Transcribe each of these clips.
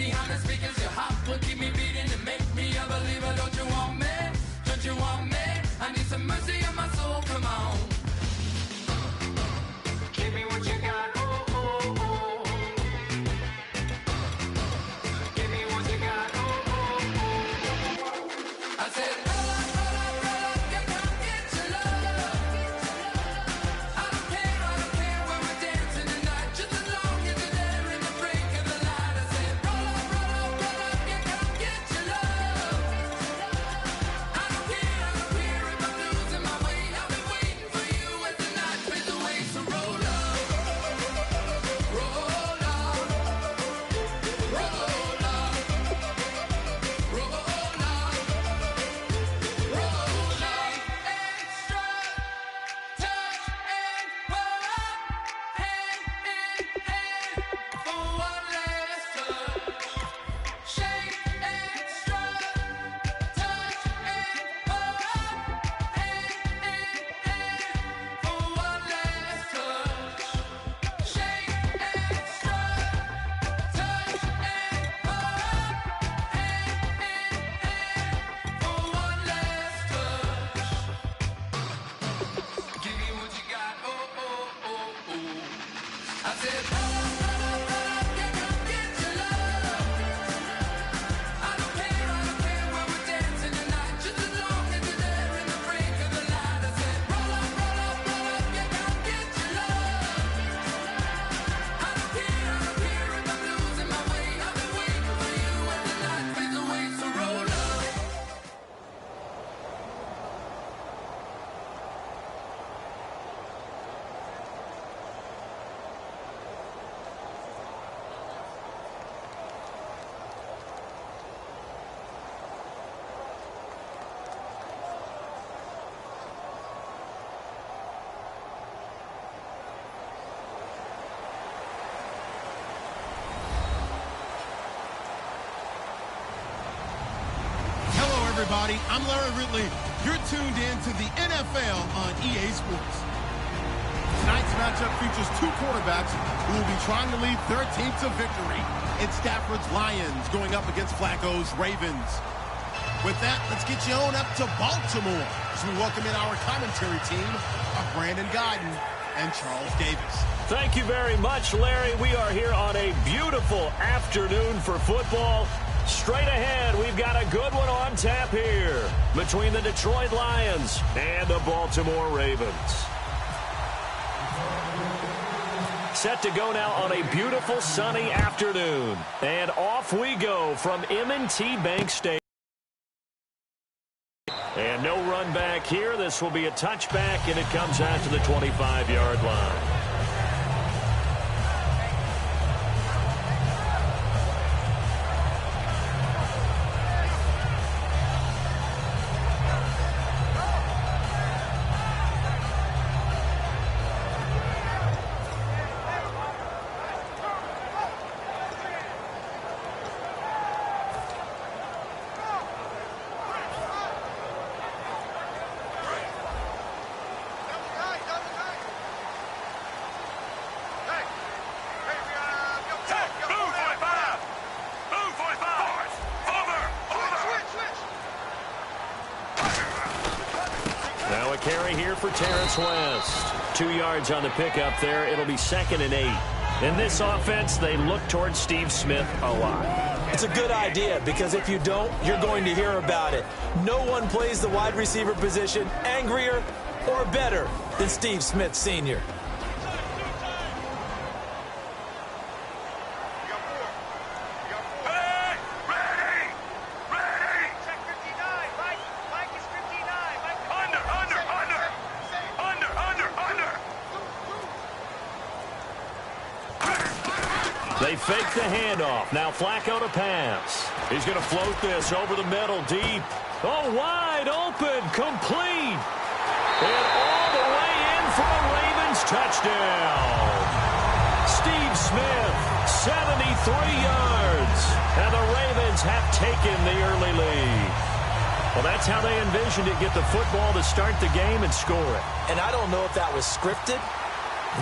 behind the speakers. Your heart will keep me beating and make me a believer. Don't you want me? Don't you want me? I need some mercy on my soul. Come on. Give me what you got. Oh, oh, oh. Give me what you got. Oh, oh, oh. I said, roll up, yeah, come get your love. I don't care when we're dancing tonight. Just as long as you're there in the break of the light. I said, roll up, yeah, come get your love. I don't care if I'm losing my way. I'll be waiting for you as the night fades away. So roll up, roll up, roll up, roll up, roll up. Extra touch and pull up, hand in hand for one last touch. Shake extra touch and pull up, hand in hand for one last touch. Shake extra touch and pull up, hand in hand for one last touch. Give me what you got, oh, oh, oh, oh. I said, yeah, come get your love. I don't care when we're dancing tonight. Just as long as you're there in the break of the light. I said, roll up, yeah, come get your love. I don't care if I'm losing my way. I've been waiting for you as the night fades away. So roll up. Hello, everybody. I'm Larry Ridley. You're tuned in to the NFL on EA Sports. Tonight's matchup features two quarterbacks who will be trying to lead their team to victory. It's Stafford's Lions going up against Flacco's Ravens. With that, let's get you on up to Baltimore as we welcome in our commentary team of Brandon Guyton and Charles Davis. Thank you very much, Larry. We are here on a beautiful afternoon for football. Straight ahead, we've got a good one on tap here between the Detroit Lions and the Baltimore Ravens. Set to go now on a beautiful sunny afternoon. And off we go from M&T Bank Stadium. And no run back here. This will be a touchback, and it comes out to the 25-yard line. Carry here for Terrence West. 2 yards on the pickup there. It'll be 2nd and 8. In this offense, they look towards Steve Smith a lot. It's a good idea because if you don't, you're going to hear about it. No one plays the wide receiver position angrier or better than Steve Smith Sr. They fake the handoff. Now Flacco to pass. He's going to float this over the middle deep. Oh, wide open. Complete. And all the way in for a Ravens touchdown. Steve Smith, 73 yards. And the Ravens have taken the early lead. Well, that's how they envisioned it. Get the football to start the game and score it. And I don't know if that was scripted.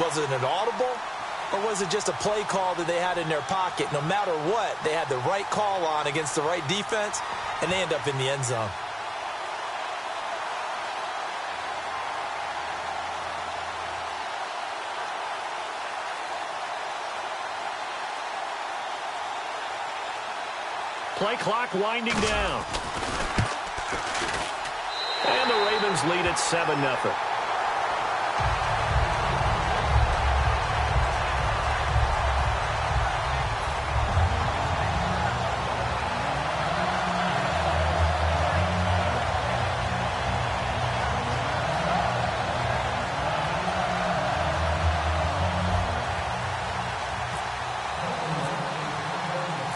Was it an audible? Or was it just a play call that they had in their pocket? No matter what, they had the right call on against the right defense, and they end up in the end zone. Play clock winding down. And the Ravens lead at 7-0.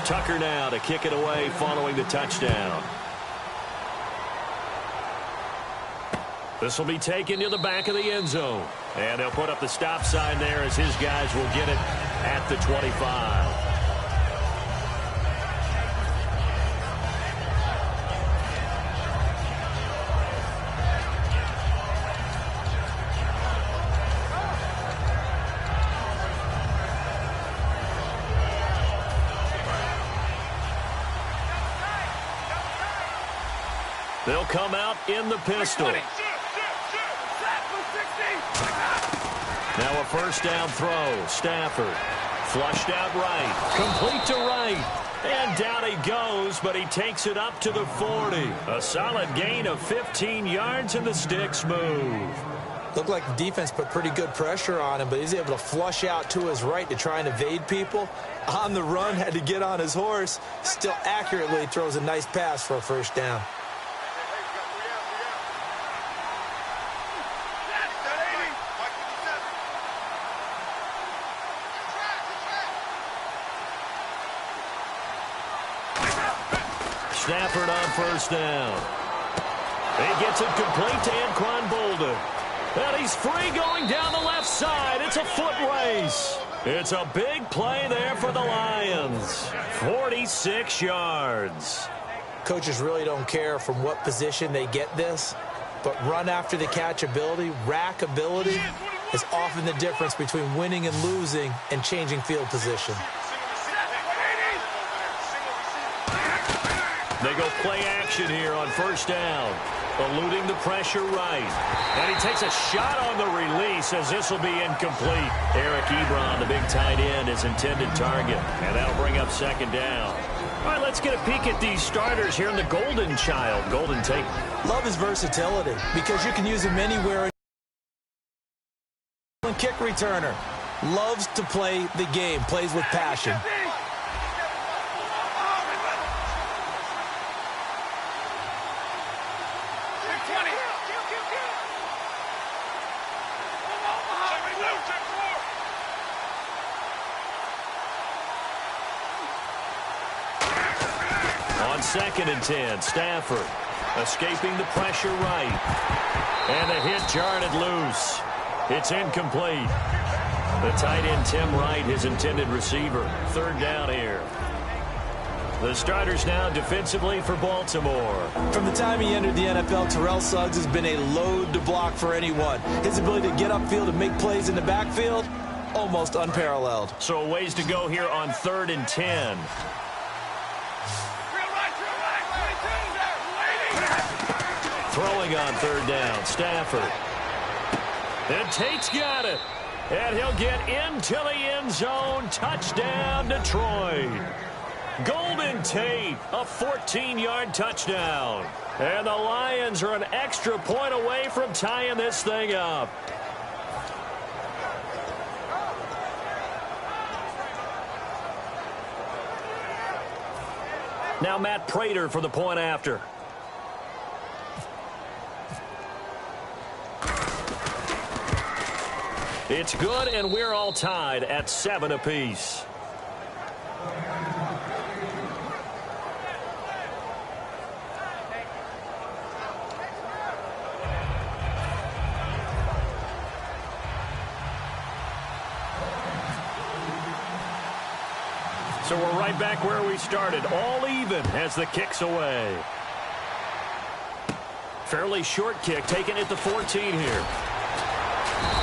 Tucker now to kick it away following the touchdown. This will be taken to the back of the end zone. And they'll put up the stop sign there as his guys will get it at the 25. They'll come out in the pistol. Now a first down throw. Stafford flushed out right. Complete to right. And down he goes, but he takes it up to the 40. A solid gain of 15 yards, and the sticks move. Looked like the defense put pretty good pressure on him, but he's able to flush out to his right to try and evade people. On the run, had to get on his horse. Still accurately throws a nice pass for a first down. Stafford on first down. He gets it complete to Anquan Bolden. And he's free going down the left side. It's a foot race. It's a big play there for the Lions. 46 yards. Coaches really don't care from what position they get this, but run after the catch ability, rack ability, is often the difference between winning and losing and changing field position. They go play action here on first down. Eluding the pressure right. And he takes a shot on the release as this will be incomplete. Eric Ebron, the big tight end, is intended target. And that'll bring up second down. All right, let's get a peek at these starters here in the Golden Child. Golden Tate. Love his versatility because you can use him anywhere. Kick returner. Loves to play the game. Plays with passion. On 2nd and 10, Stafford escaping the pressure right. And the hit jarred loose. It's incomplete. The tight end, Tim Wright, his intended receiver. Third down here. The starters now defensively for Baltimore. From the time he entered the NFL, Terrell Suggs has been a load to block for anyone. His ability to get upfield and make plays in the backfield, almost unparalleled. So a ways to go here on 3rd and 10. Throwing on 3rd down, Stafford. And Tate's got it. And he'll get into the end zone. Touchdown, Detroit. Golden Tate, a 14-yard touchdown. And the Lions are an extra point away from tying this thing up. Now Matt Prater for the point after. It's good, and we're all tied at 7 apiece. So we're right back where we started, all even as the kick's away. Fairly short kick, taken at the 14 here.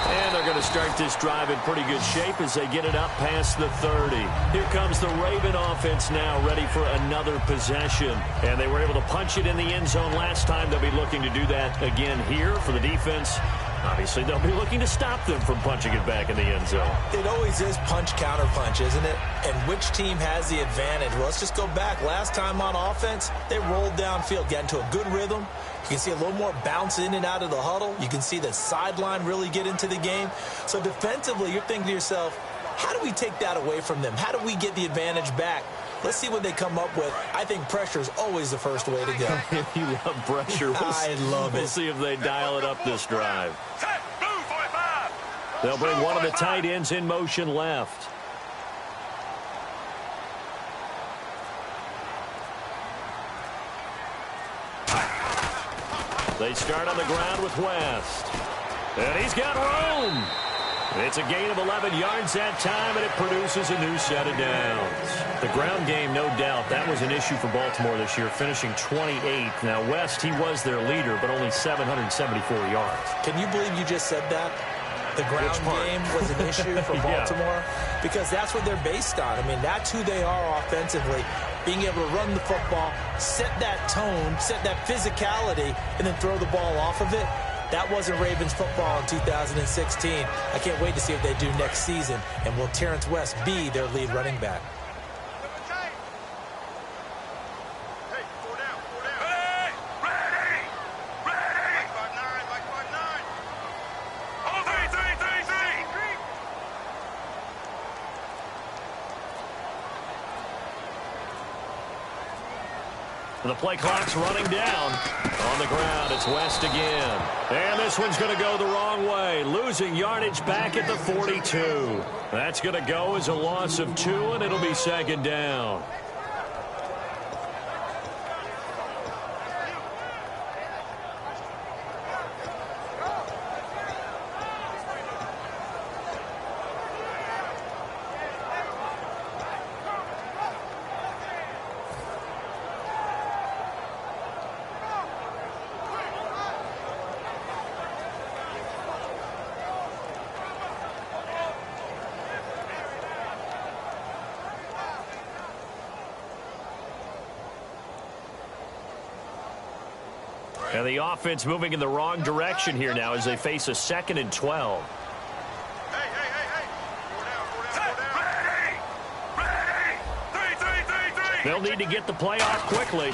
And they're going going to start this drive in pretty good shape as they get it up past the 30. Here comes the Raven offense now, ready for another possession. And they were able to punch it in the end zone last time. They'll be looking to do that again here for the defense. Obviously, they'll be looking to stop them from punching it back in the end zone. It always is punch-counter-punch, isn't it? And which team has the advantage? Well, let's just go back. Last time on offense, they rolled downfield, got into a good rhythm. You can see a little more bounce in and out of the huddle. You can see the sideline really get into the game. So defensively, you're thinking to yourself, how do we take that away from them? How do we get the advantage back? Let's see what they come up with. I think pressure is always the first way to go. You love pressure. I love it. We'll see if they dial it up this drive. They'll bring one of the tight ends in motion left. They start on the ground with West. And he's got room. It's a gain of 11 yards that time, and it produces a new set of downs. The ground game, no doubt, that was an issue for Baltimore this year, finishing 28th. Now, West, he was their leader, but only 774 yards. Can you believe you just said that? The ground game was an issue for Baltimore? Yeah. Because that's what they're based on. I mean, that's who they are offensively. Being able to run the football, set that tone, set that physicality, and then throw the ball off of it. That wasn't Ravens football in 2016. I can't wait to see what they do next season. And will Terrence West be their lead running back? The play clock's running down. On the ground, it's West again. And this one's going to go the wrong way. Losing yardage back at the 42. That's going to go as a loss of 2, and it'll be second down. And the offense moving in the wrong direction here now as they face a 2nd and 12. They'll need to get the play off quickly.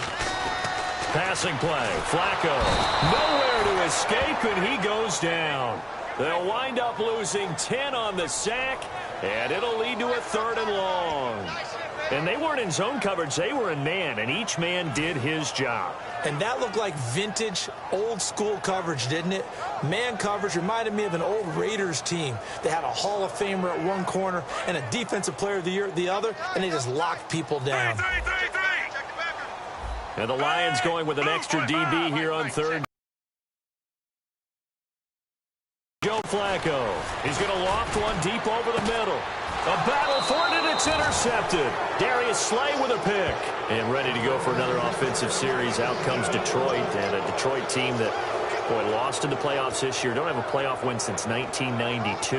Passing play. Flacco. Nowhere to escape, and he goes down. They'll wind up losing 10 on the sack, and it'll lead to a 3rd and long. And they weren't in zone coverage. They were in man, and each man did his job. And that looked like vintage, old-school coverage, didn't it? Man coverage reminded me of an old Raiders team. They had a Hall of Famer at one corner and a Defensive Player of the Year at the other, and they just locked people down. And the Lions going with an extra DB here on 3rd. Joe Flacco. He's going to loft one deep over the middle. A battle for it, and it's intercepted. Darius Slay with a pick. And ready to go for another offensive series. Out comes Detroit, and a Detroit team that, boy, lost in the playoffs this year. Don't have a playoff win since 1992.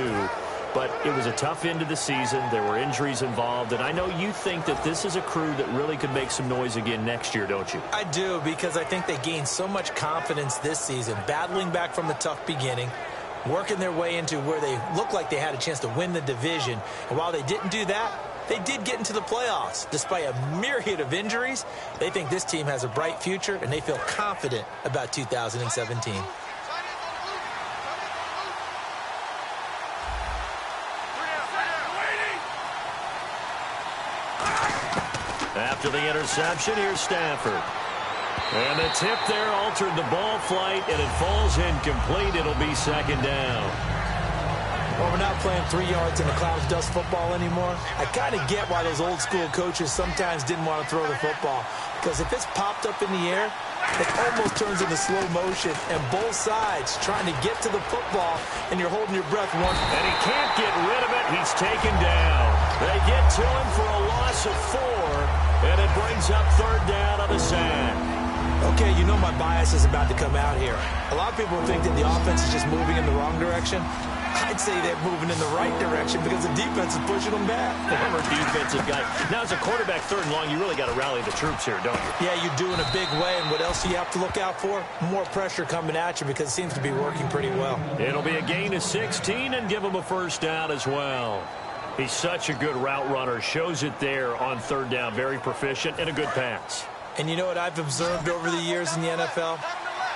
But it was a tough end of the season. There were injuries involved. And I know you think that this is a crew that really could make some noise again next year, don't you? I do, because I think they gained so much confidence this season, battling back from a tough beginning, working their way into where they looked like they had a chance to win the division. And while they didn't do that, they did get into the playoffs. Despite a myriad of injuries, they think this team has a bright future, and they feel confident about 2017. After the interception, here's Stafford. And the tip there altered the ball flight, and it falls incomplete. It'll be second down. Well, we're not playing 3 yards in a cloud of dust football anymore. I kind of get why those old-school coaches sometimes didn't want to throw the football. Because if it's popped up in the air, it almost turns into slow motion. And both sides trying to get to the football, and you're holding your breath once. And he can't get rid of it. He's taken down. They get to him for a loss of 4, and it brings up 3rd down on the sack. Okay, you know my bias is about to come out here. A lot of people think that the offense is just moving in the wrong direction. I'd say they're moving in the right direction because the defense is pushing them back. Former defensive guy. Now, as a quarterback, 3rd and long, you really got to rally the troops here, don't you? Yeah, you do in a big way. And what else do you have to look out for? More pressure coming at you because it seems to be working pretty well. It'll be a gain of 16 and give him a 1st down as well. He's such a good route runner. Shows it there on 3rd down. Very proficient and a good pass. And you know what I've observed over the years in the NFL?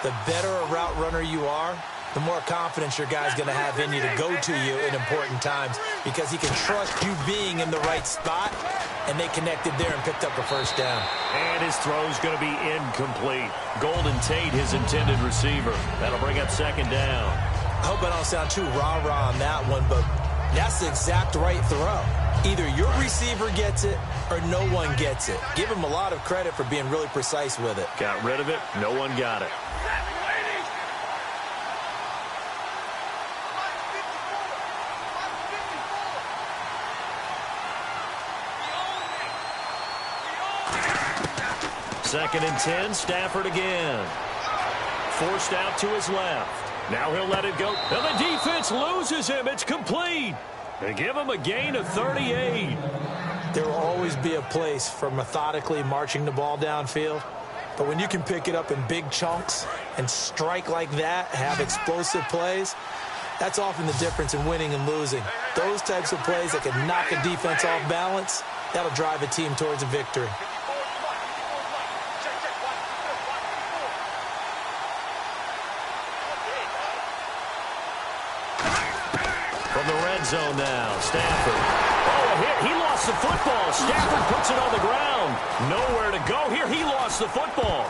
The better a route runner you are, the more confidence your guy's going to have in you to go to you in important times because he can trust you being in the right spot, and they connected there and picked up a 1st down. And his throw's going to be incomplete. Golden Tate, his intended receiver. That'll bring up 2nd down. I hope I don't sound too rah-rah on that one, but that's the exact right throw. Either your receiver gets it or no one gets it. Give him a lot of credit for being really precise with it. Got rid of it. No one got it. Second and 10, Stafford again. Forced out to his left. Now he'll let it go. And the defense loses him. It's complete. They give him a gain of 38. There will always be a place for methodically marching the ball downfield. But when you can pick it up in big chunks and strike like that, have explosive plays, that's often the difference in winning and losing. Those types of plays that can knock a defense off balance, that'll drive a team towards a victory. From the red zone now, Stafford. Oh, a hit. He lost the football. Stafford puts it on the ground. Nowhere to go here. He lost the football.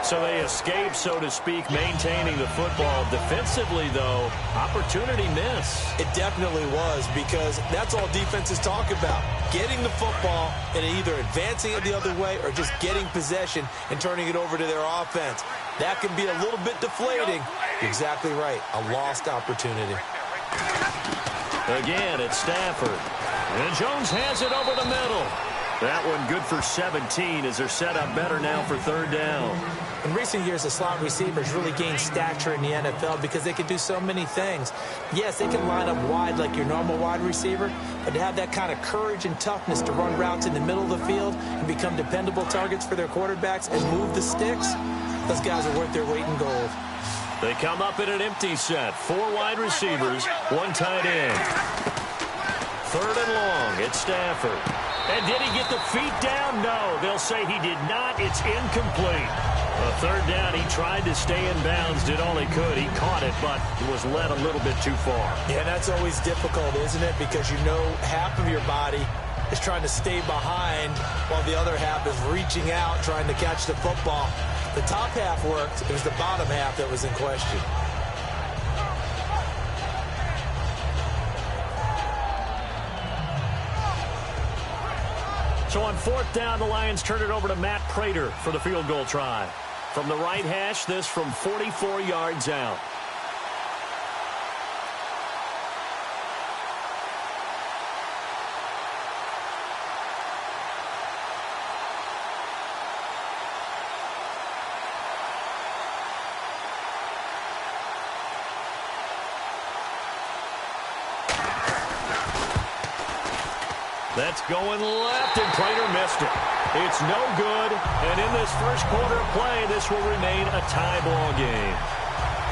So they escape, so to speak, maintaining the football. Defensively, though, opportunity miss. It definitely was, because that's all defenses talk about. Getting the football and either advancing it the other way or just getting possession and turning it over to their offense. That can be a little bit deflating. You're exactly right. A lost opportunity. Again, it's Stafford. And Jones has it over the middle. That one good for 17 as they're set up better now for 3rd down. In recent years, the slot receivers really gained stature in the NFL because they can do so many things. Yes, they can line up wide like your normal wide receiver, but to have that kind of courage and toughness to run routes in the middle of the field and become dependable targets for their quarterbacks and move the sticks, those guys are worth their weight in gold. They come up in an empty set. 4 wide receivers, 1 tight end. 3rd and long, it's Stafford. And did he get the feet down? No, they'll say he did not. It's incomplete. A 3rd down, he tried to stay in bounds, did all he could. He caught it, but it was led a little bit too far. Yeah, that's always difficult, isn't it? Because you know half of your body is trying to stay behind while the other half is reaching out, trying to catch the football. The top half worked. It was the bottom half that was in question. So on 4th down, the Lions turn it over to Matt Prater for the field goal try. From the right hash, this from 44 yards out. That's going left, and Prater missed it. It's no good, and in this first quarter of play, this will remain a tie ball game.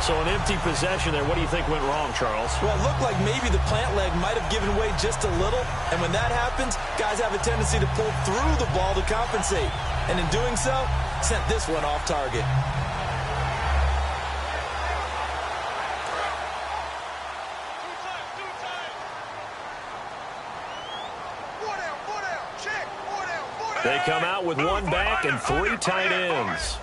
So an empty possession there. What do you think went wrong, Charles? Well, it looked like maybe the plant leg might have given way just a little, and when that happens, guys have a tendency to pull through the ball to compensate, and in doing so, sent this one off target. They come out with 1 back and 3 tight ends.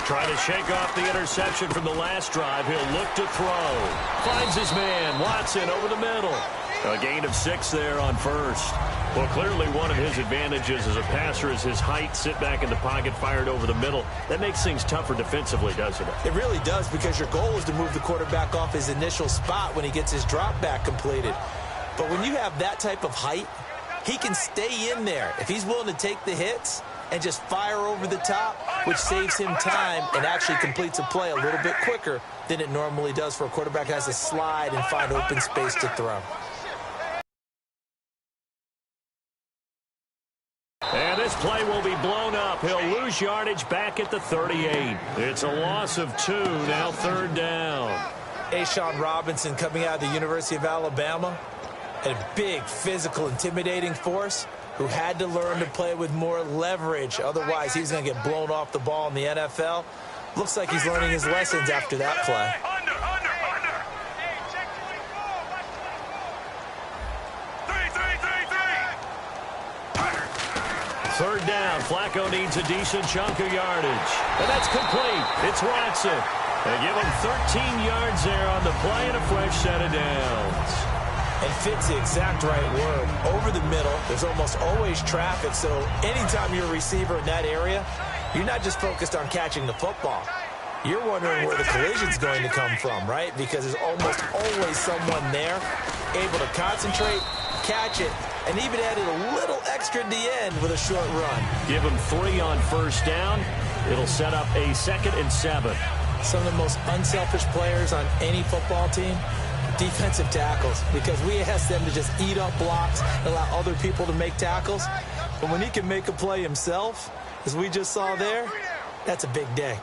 Trying to shake off the interception from the last drive. He'll look to throw. Finds his man, Watson, over the middle. A gain of 6 there on 1st. Well, clearly one of his advantages as a passer is his height, sit back in the pocket, fired over the middle. That makes things tougher defensively, doesn't it? It really does, because your goal is to move the quarterback off his initial spot when he gets his drop back completed. But when you have that type of height he can stay in there if he's willing to take the hits and just fire over the top, which saves him time and actually completes a play a little bit quicker than it normally does for a quarterback who has to slide and find open space to throw. And this play will be blown up. He'll lose yardage back at the 38. It's a loss of 2, now 3rd down. Ashawn Robinson coming out of the University of Alabama, a big, physical, intimidating force who had to learn to play with more leverage. Otherwise, he's going to get blown off the ball in the NFL. Looks like he's learning his lessons after that play. Under. 3rd down. Flacco needs a decent chunk of yardage. And that's complete. It's Watson. They give him 13 yards there on the play and a fresh set of downs. And fits the exact right word. Over the middle, there's almost always traffic, so anytime you're a receiver in that area, you're not just focused on catching the football. You're wondering where the collision's going to come from, right? Because there's almost always someone there able to concentrate, catch it, and even added a little extra at the end with a short run. Give him 3 on 1st down. It'll set up a 2nd and 7. Some of the most unselfish players on any football team, defensive tackles, because we ask them to just eat up blocks and allow other people to make tackles. But when he can make a play himself, as we just saw there, that's a big day.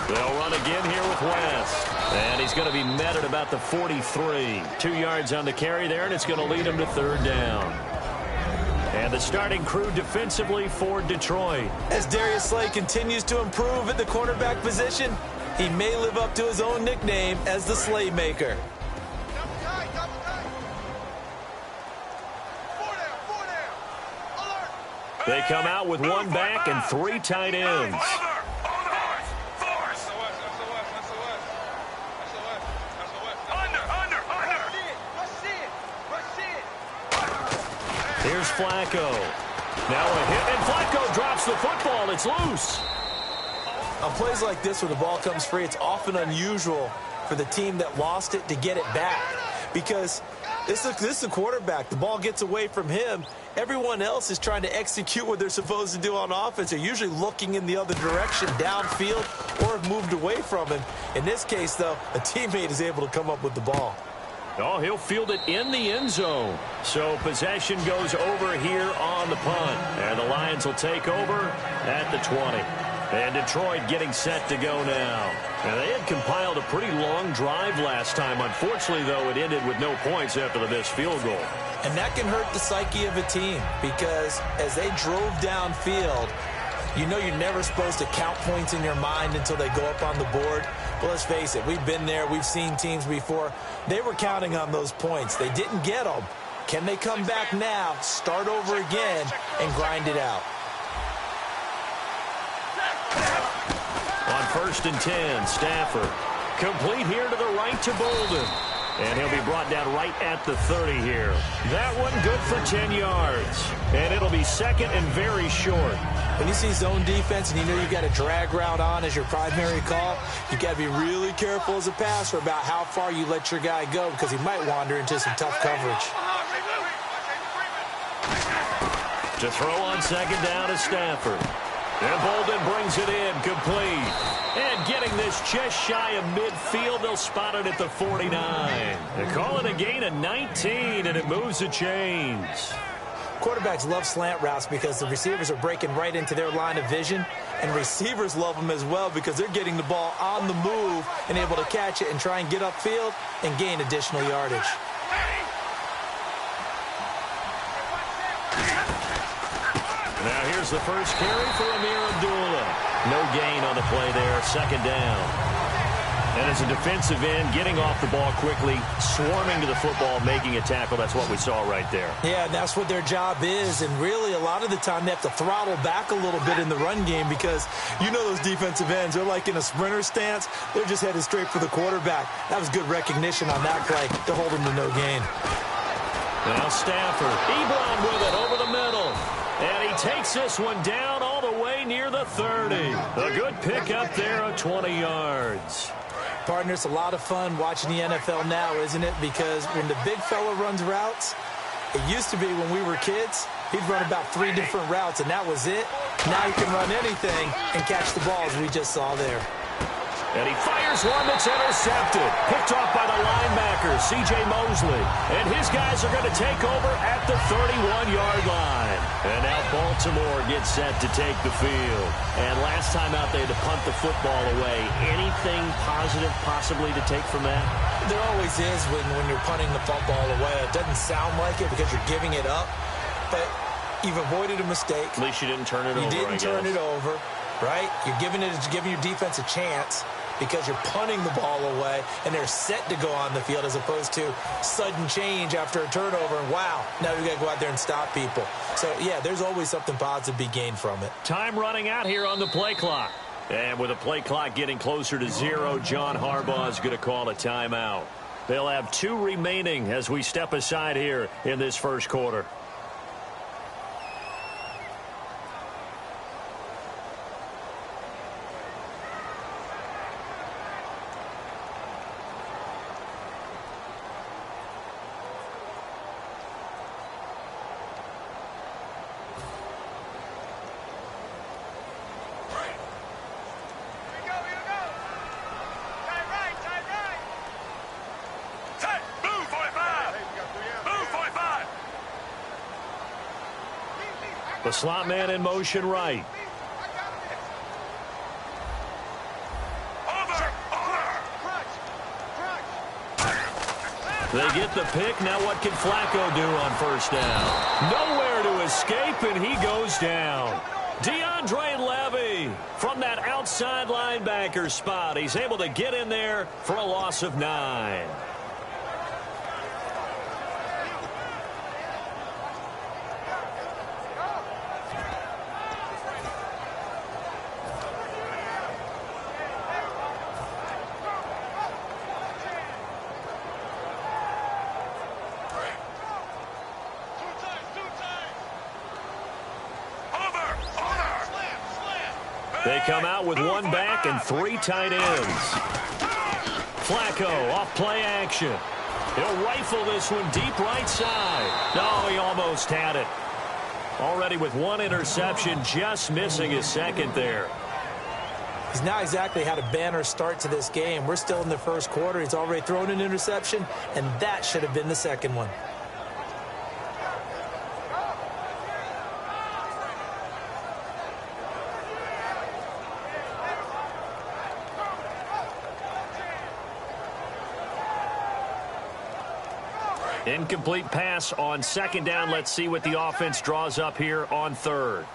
They'll run again here with West. And he's going to be met at about the 43. 2 yards on the carry there, and it's going to lead him to 3rd down. And the starting crew defensively for Detroit. As Darius Slay continues to improve at the quarterback position, he may live up to his own nickname as the Slaymaker. They come out with 1 back and 3 tight ends. Here's Flacco. Now a hit, and Flacco drops the football. It's loose. On plays like this where the ball comes free, it's often unusual for the team that lost it to get it back. Because this is a quarterback. The ball gets away from him. Everyone else is trying to execute what they're supposed to do on offense. They're usually looking in the other direction, downfield, or have moved away from him. In this case, though, a teammate is able to come up with the ball. Oh, he'll field it in the end zone. So possession goes over here on the punt. And the Lions will take over at the 20. And Detroit getting set to go now. And they had compiled a pretty long drive last time. Unfortunately, though, it ended with no points after the missed field goal. And that can hurt the psyche of a team because as they drove downfield, you know you're never supposed to count points in your mind until they go up on the board. But let's face it, we've been there. We've seen teams before. They were counting on those points. They didn't get them. Can they come back now, start over again, and grind it out? On 1st and 10, Stafford. Complete here to the right to Bolden. And he'll be brought down right at the 30 here. That one good for 10 yards. And it'll be 2nd and very short. When you see zone defense and you know you've got a drag route on as your primary call, you've got to be really careful as a passer about how far you let your guy go because he might wander into some tough coverage. To throw on 2nd down is Stafford. And Bolden brings it in, complete. And getting this just shy of midfield, they'll spot it at the 49. They call it a gain of 19, and it moves the chains. Quarterbacks love slant routes because the receivers are breaking right into their line of vision, and receivers love them as well because they're getting the ball on the move and able to catch it and try and get upfield and gain additional yardage. Now here's the first carry for Amir Abdullah. No gain on the play there, 2nd down. And as a defensive end, getting off the ball quickly, swarming to the football, making a tackle, that's what we saw right there. Yeah, and that's what their job is. And really, a lot of the time, they have to throttle back a little bit in the run game because you know those defensive ends, they're like in a sprinter stance. They're just headed straight for the quarterback. That was good recognition on that play to hold him to no gain. Now Stafford, Ebron with it over the middle. And he takes this one down all the way near the 30. A good pick up there of 20 yards. Partner, it's a lot of fun watching the NFL now, isn't it? Because when the big fella runs routes, it used to be when we were kids, he'd run about 3 different routes, and that was it. Now he can run anything and catch the ball, as we just saw there. And he fires one that's intercepted. Picked off by the linebacker, C.J. Mosley. And his guys are going to take over at the 31-yard line. And now Baltimore gets set to take the field. And last time out, they had to punt the football away. Anything positive possibly to take from that? There always is when you're punting the football away. It doesn't sound like it because you're giving it up. But you've avoided a mistake. At least you didn't turn it over, You didn't turn it over, right? You're giving your defense a chance, because you're punting the ball away, and they're set to go on the field as opposed to sudden change after a turnover, and wow, now we got to go out there and stop people. So, yeah, there's always something positive to be gained from it. Time running out here on the play clock. And with the play clock getting closer to 0, John Harbaugh is going to call a timeout. They'll have 2 remaining as we step aside here in this first quarter. The slot man in motion right. They get the pick. Now what can Flacco do on first down? Nowhere to escape, and he goes down. DeAndre Levy from that outside linebacker spot. He's able to get in there for a loss of 9. They come out with 1 back and 3 tight ends. Flacco off play action. He'll rifle this one deep right side. No, he almost had it. Already with 1 interception, just missing his second there. He's not exactly had a banner start to this game. We're still in the first quarter. He's already thrown an interception, and that should have been the second one. Incomplete pass on second down. Let's see what the offense draws up here on third.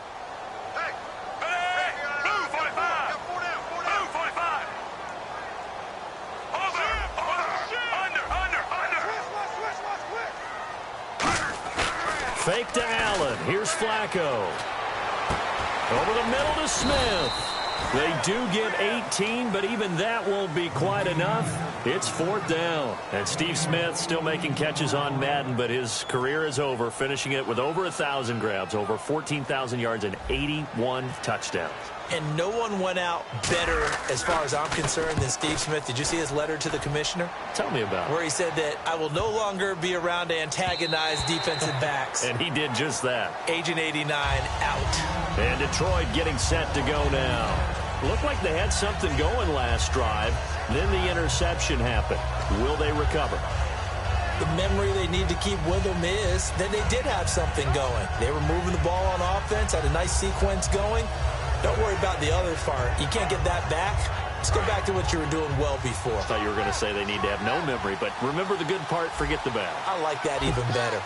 Fake to Allen. Here's Flacco. Over the middle to Smith. They do get 18, but even that won't be quite enough. It's 4th down. And Steve Smith still making catches on Madden, but his career is over, finishing it with over 1,000 grabs, over 14,000 yards, and 81 touchdowns. And no one went out better, as far as I'm concerned, than Steve Smith. Did you see his letter to the commissioner? Tell me about it. Where he said that I will no longer be around to antagonize defensive backs. And he did just that. Agent 89 out. And Detroit getting set to go now. Looked like they had something going last drive. Then the interception happened. Will they recover? The memory they need to keep with them is that they did have something going. They were moving the ball on offense, had a nice sequence going. Don't worry about the other part. You can't get that back. Let's go back to what you were doing well before. I thought you were going to say they need to have no memory, but remember the good part, forget the bad. I like that even better.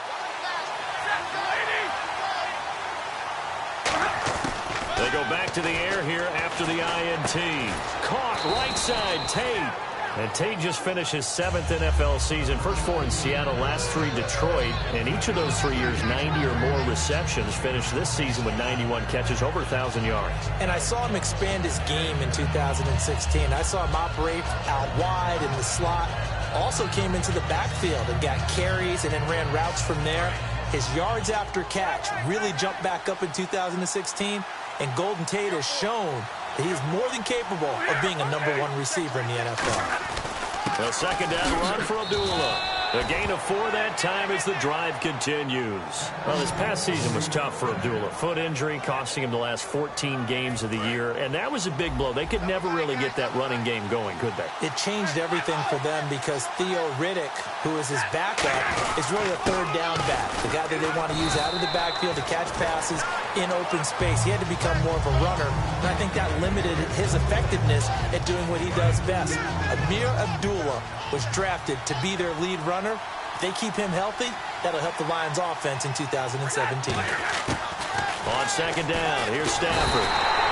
They go back to the air here after the INT. Caught right side, Tate. And Tate just finished his 7th NFL season. First 4 in Seattle, last 3 Detroit. And each of those 3 years, 90 or more receptions. Finished this season with 91 catches, over 1,000 yards. And I saw him expand his game in 2016. I saw him operate out wide in the slot. Also came into the backfield and got carries and then ran routes from there. His yards after catch really jumped back up in 2016. And Golden Tate has shown that he is more than capable of being a #1 receiver in the NFL. A second down run for Abdullah. A gain of 4 that time as the drive continues. Well, this past season was tough for Abdullah. Foot injury costing him the last 14 games of the year, and that was a big blow. They could never really get that running game going, could they? It changed everything for them because Theo Riddick, who is his backup, is really a third down back. The guy that they want to use out of the backfield to catch passes in open space. He had to become more of a runner, and I think that limited his effectiveness at doing what he does best. Amir Abdullah was drafted to be their lead runner. If they keep him healthy, that'll help the Lions offense in 2017. On second down, here's Stafford.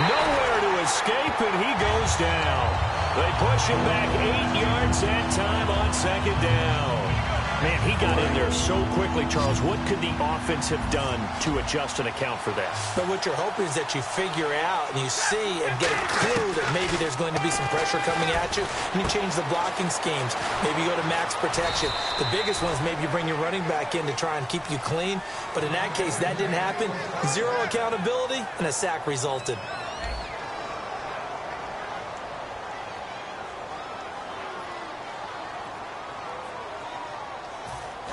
Nowhere to escape, and he goes down. They push him back 8 yards that time on second down. Man, he got in there so quickly, Charles. What could the offense have done to adjust and account for that? But what you're hoping is that you figure out and you see and get a clue that maybe there's going to be some pressure coming at you, and you change the blocking schemes. Maybe you go to max protection. The biggest one is maybe you bring your running back in to try and keep you clean. But in that case, that didn't happen. Zero accountability, and a sack resulted.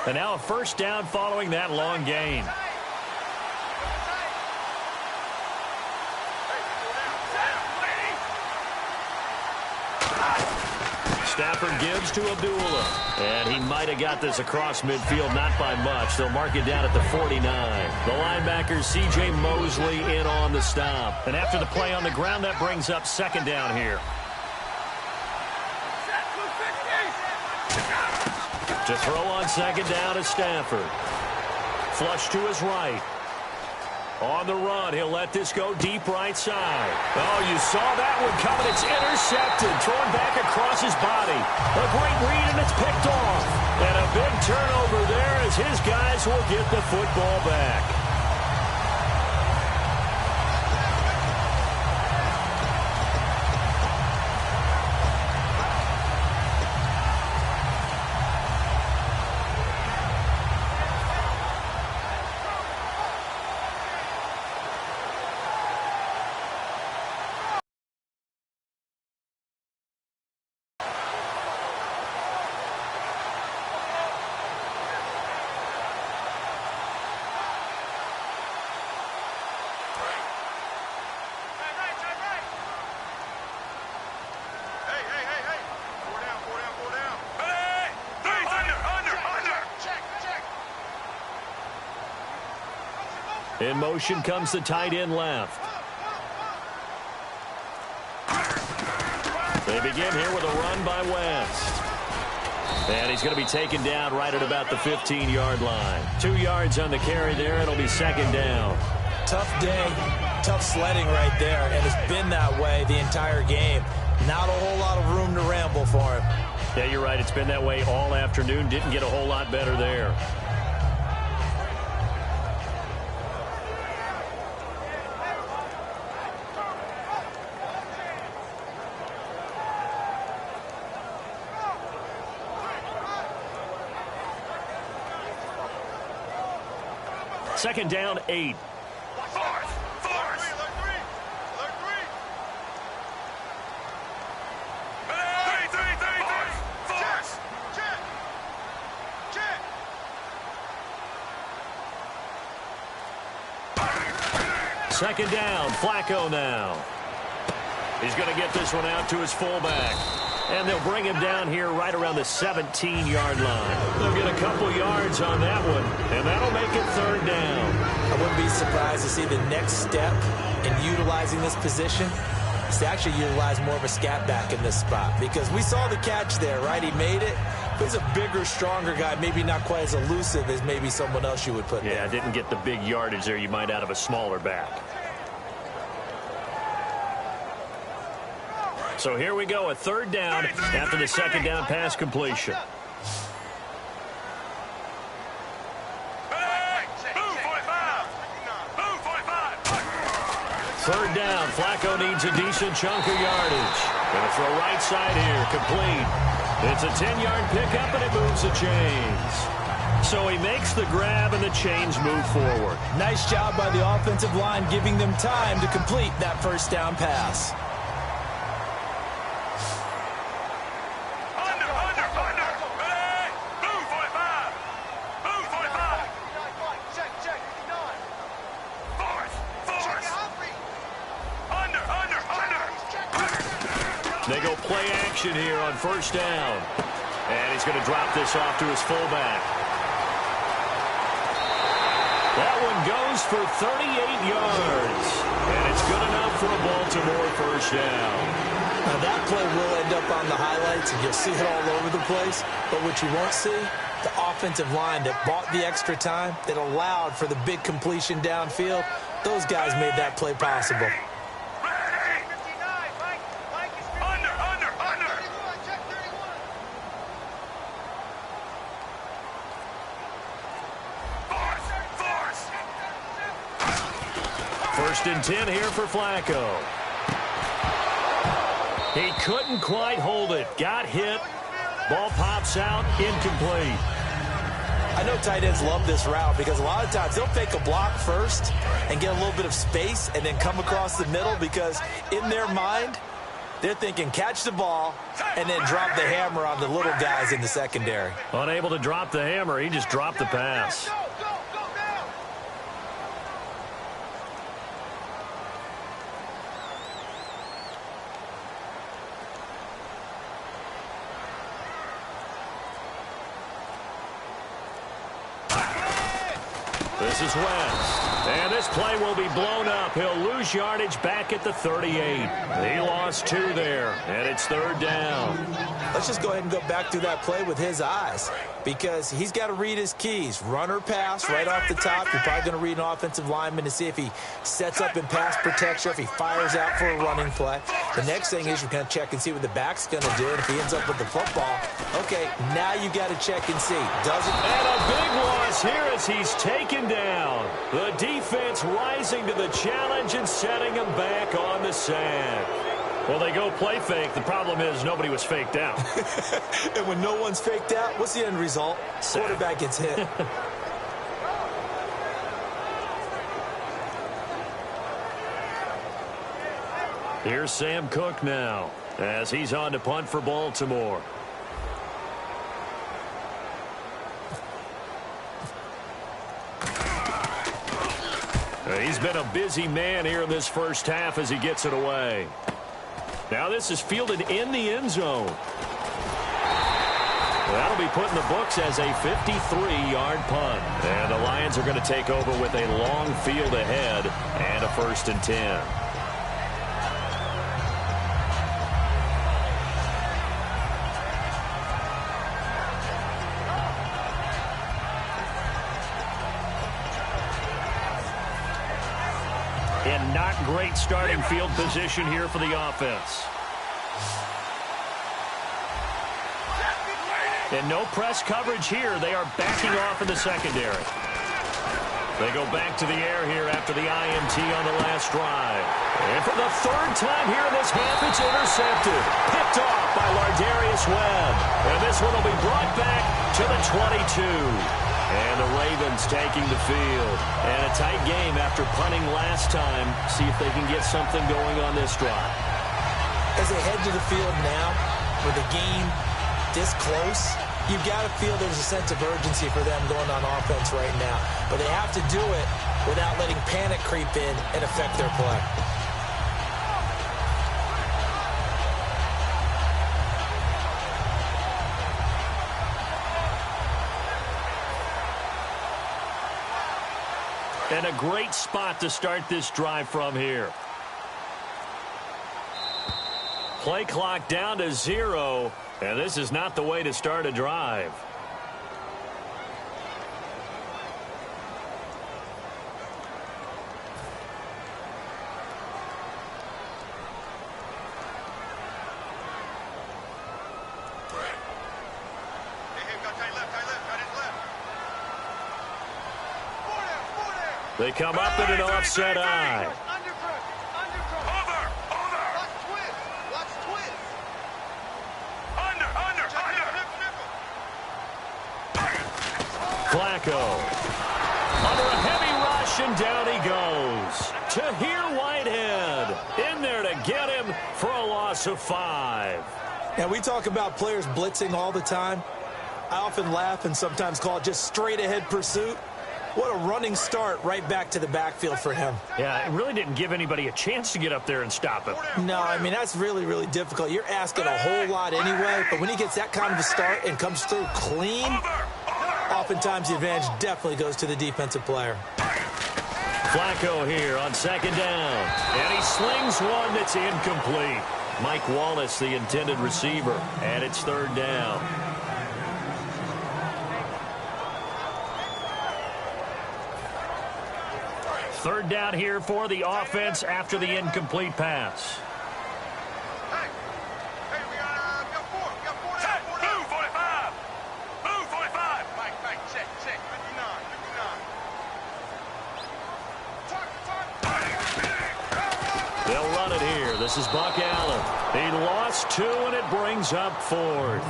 And now a first down following that long gain. Stafford gives to Abdullah. And he might have got this across midfield, not by much. They'll mark it down at the 49. The linebacker, C.J. Mosley, in on the stop. And after the play on the ground, that brings up second down here. To throw on second down is Stafford. Flush to his right. On the run, he'll let this go deep right side. Oh, you saw that one coming. It's intercepted. Thrown back across his body. A great read, and it's picked off. And a big turnover there as his guys will get the football back. In motion comes the tight end left. They begin here with a run by West. And he's going to be taken down right at about the 15-yard line. 2 yards on the carry there. It'll be second down. Tough day, tough sledding right there, and it's been that way the entire game. Not a whole lot of room to ramble for him. Yeah, you're right. It's been that way all afternoon. Didn't get a whole lot better there. Second down, 8. Second down, Flacco now. He's going to get this one out to his fullback. And they'll bring him down here right around the 17-yard line. They'll get a couple yards on that one, and that'll make it third down. I wouldn't be surprised to see the next step in utilizing this position is to actually utilize more of a scat back in this spot. Because we saw the catch there, right? He made it. He's a bigger, stronger guy, maybe not quite as elusive as maybe someone else you would put there. Yeah, didn't get the big yardage there you might out of a smaller back. So here we go, a third down after the second down pass completion. Third down, Flacco needs a decent chunk of yardage. Gonna throw right side here, complete. It's a 10-yard pickup, and it moves the chains. So he makes the grab and the chains move forward. Nice job by the offensive line giving them time to complete that first down pass. They go play action here on first down. And he's going to drop this off to his fullback. That one goes for 38 yards. And it's good enough for a Baltimore first down. Now that play will end up on the highlights, and you'll see it all over the place. But what you won't see, the offensive line that bought the extra time, that allowed for the big completion downfield, those guys made that play possible. First and 10 here for Flacco. He couldn't quite hold it. Got hit. Ball pops out. Incomplete. I know tight ends love this route because a lot of times they'll fake a block first and get a little bit of space and then come across the middle because in their mind, they're thinking catch the ball and then drop the hammer on the little guys in the secondary. Unable to drop the hammer. He just dropped the pass. This is West. And this play will be blown up. He'll lose yardage back at the 38. He lost 2 there, and it's third down. Let's just go ahead and go back through that play with his eyes because he's got to read his keys. Run or pass right off the top. You're probably going to read an offensive lineman to see if he sets up in pass protection, if he fires out for a running play. The next thing is you're going to check and see what the back's going to do. And if he ends up with the football, okay, now you got to check and see. Does it? And a big loss here as he's taken down. The defense rising to the challenge and setting him back on the sack. Well, they go play fake. The problem is nobody was faked out. And when no one's faked out, what's the end result? Quarterback gets hit. Here's Sam Cook now as he's on to punt for Baltimore. He's been a busy man here in this first half as he gets it away. Now this is fielded in the end zone. That'll be put in the books as a 53-yard punt. And the Lions are going to take over with a long field ahead and a first and 10. And not great starting field position here for the offense. And no press coverage here. They are backing off in the secondary. They go back to the air here after the INT on the last drive. And for the third time here in this half, it's intercepted. Picked off by Lardarius Webb. And this one will be brought back to the 22. And the Ravens taking the field. And a tight game after punting last time. See if they can get something going on this drive. As they head to the field now, with the game this close, you've got to feel there's a sense of urgency for them going on offense right now. But they have to do it without letting panic creep in and affect their play. And a great spot to start this drive from here. Play clock down to 0, and this is not the way to start a drive. They come up in an offset eye. Flacco. Under a heavy rush, and down he goes. Tahir Whitehead in there to get him for a loss of 5. Now, we talk about players blitzing all the time. I often laugh and sometimes call it just straight-ahead pursuit. What a running start right back to the backfield for him. Yeah, it really didn't give anybody a chance to get up there and stop him. No, I mean, that's really, really difficult. You're asking a whole lot anyway, but when he gets that kind of a start and comes through clean, oftentimes the advantage definitely goes to the defensive player. Flacco here on 2nd down, and he slings one that's incomplete. Mike Wallace, the intended receiver, and it's 3rd down. Third down here for the offense after the incomplete pass. Hey, we got 4. We got 4. Check. Blue 45. Blue 45. Mike, check. 59. They'll run it here. This is Buck Allen. He lost 2, and it brings up 4th.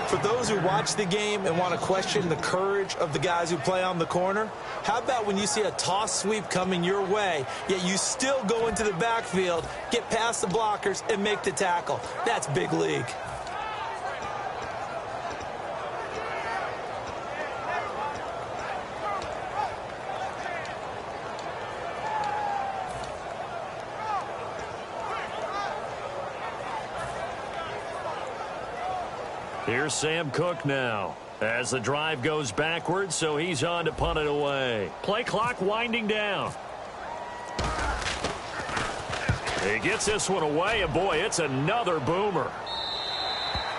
For those who watch the game and want to question the courage of the guys who play on the corner, how about when you see a toss sweep coming your way, yet you still go into the backfield, get past the blockers, and make the tackle? That's big league. Here's Sam Cook now as the drive goes backwards, so he's on to punt it away. Play clock winding down. He gets this one away, and boy, it's another boomer.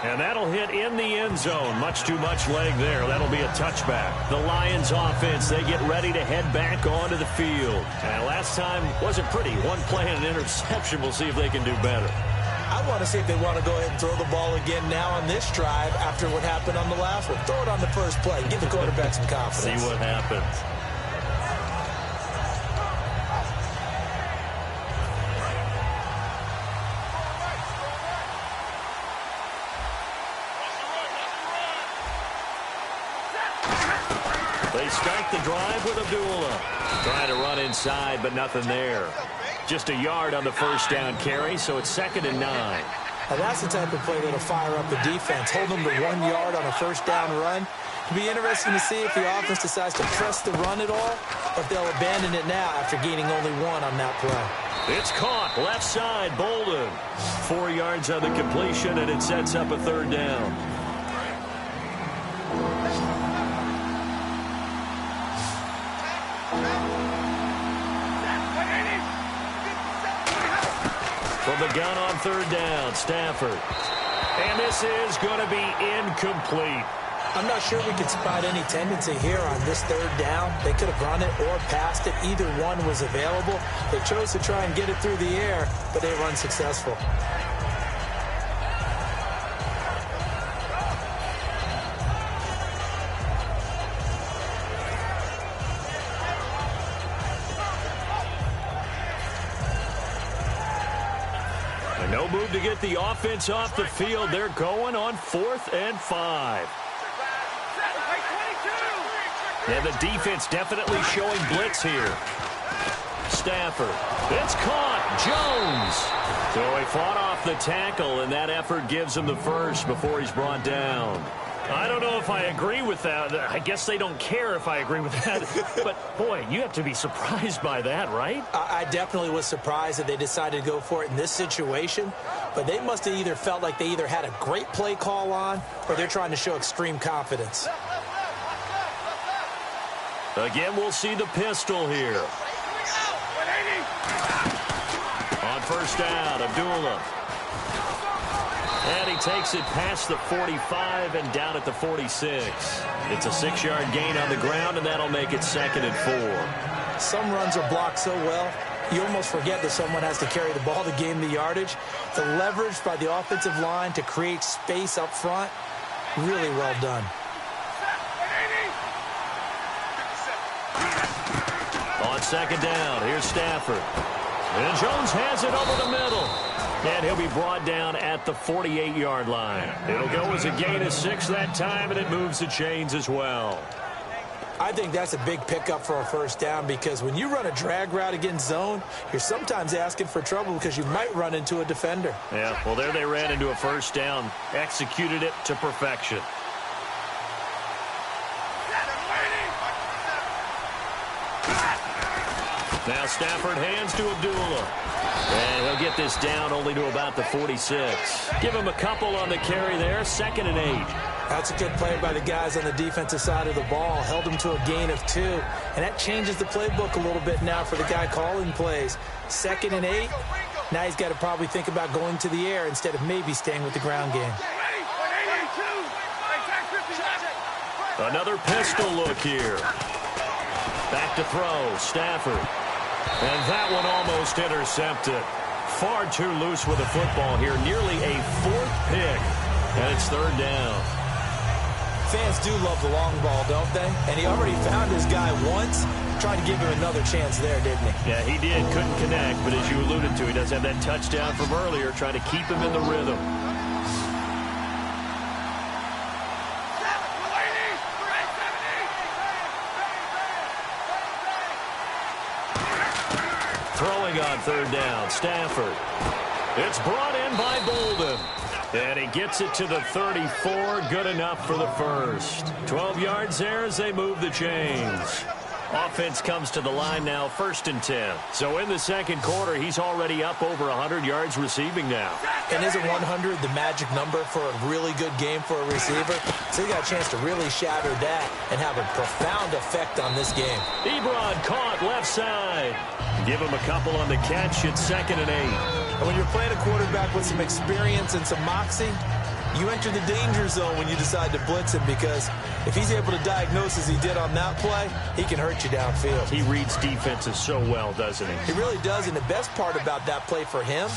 And that'll hit in the end zone. Much too much leg there. That'll be a touchback. The Lions offense, they get ready to head back onto the field. And last time wasn't pretty. One play and an interception. We'll see if they can do better. I want to see if they want to go ahead and throw the ball again now on this drive after what happened on the last one. Throw it on the first play. Give the quarterback some confidence. See what happens. They start the drive with Abdullah. Trying to run inside, but nothing there. Just a yard on the first down carry, so it's 2nd and 9. Now that's the type of play that'll fire up the defense. Hold them to 1 yard on a first down run. It'll be interesting to see if the offense decides to press the run at all, or if they'll abandon it now after gaining only 1 on that play. It's caught left side, Bolden. 4 yards on the completion, and it sets up a 3rd down. From the gun on 3rd down, Stafford. And this is going to be incomplete. I'm not sure we could spot any tendency here on this 3rd down. They could have run it or passed it. Either one was available. They chose to try and get it through the air, but they were unsuccessful. No move to get the offense off the field. They're going on 4th and 5. And the defense definitely showing blitz here. Stafford. It's caught. Jones. So he fought off the tackle, and that effort gives him the first before he's brought down. I don't know if I agree with that. I guess they don't care if I agree with that. But, boy, you have to be surprised by that, right? I definitely was surprised that they decided to go for it in this situation. But they must have either felt like they either had a great play call on or they're trying to show extreme confidence. Again, we'll see the pistol here. On 1st down, Abdullah. And he takes it past the 45 and down at the 46. It's a 6-yard gain on the ground, and that'll make it 2nd and 4. Some runs are blocked so well, you almost forget that someone has to carry the ball to gain the yardage. The leverage by the offensive line to create space up front, really well done. On 2nd down, here's Stafford. And Jones has it over the middle. And he'll be brought down at the 48-yard line. It'll go as a gain of 6 that time, and it moves the chains as well. I think that's a big pickup for a first down because when you run a drag route against zone, you're sometimes asking for trouble because you might run into a defender. Yeah, well, there they ran into a first down, executed it to perfection. Now Stafford hands to Abdullah. And he'll get this down only to about the 46. Give him a couple on the carry there, 2nd and 8. That's a good play by the guys on the defensive side of the ball. Held him to a gain of 2. And that changes the playbook a little bit now for the guy calling plays. 2nd and 8. Now he's got to probably think about going to the air instead of maybe staying with the ground game. Another pistol look here. Back to throw, Stafford. And that one almost intercepted. Far too loose with the football here. Nearly a 4th pick. And it's 3rd down. Fans do love the long ball, don't they? And he already found his guy once. Tried to give him another chance there, didn't he? Yeah, he did. Couldn't connect. But as you alluded to, he does have that touchdown from earlier, trying to keep him in the rhythm. Throwing on 3rd down, Stafford. It's brought in by Bolden. And he gets it to the 34. Good enough for the first. 12 yards there as they move the chains. Offense comes to the line now, 1st and 10. So in the second quarter, he's already up over 100 yards receiving now. And isn't 100 the magic number for a really good game for a receiver? So he got a chance to really shatter that and have a profound effect on this game. Ebron caught left side. Give him a couple on the catch. It's 2nd and 8. And when you're playing a quarterback with some experience and some moxie, you enter the danger zone when you decide to blitz him because if he's able to diagnose as he did on that play, he can hurt you downfield. He reads defenses so well, doesn't he? He really does, and the best part about that play for him,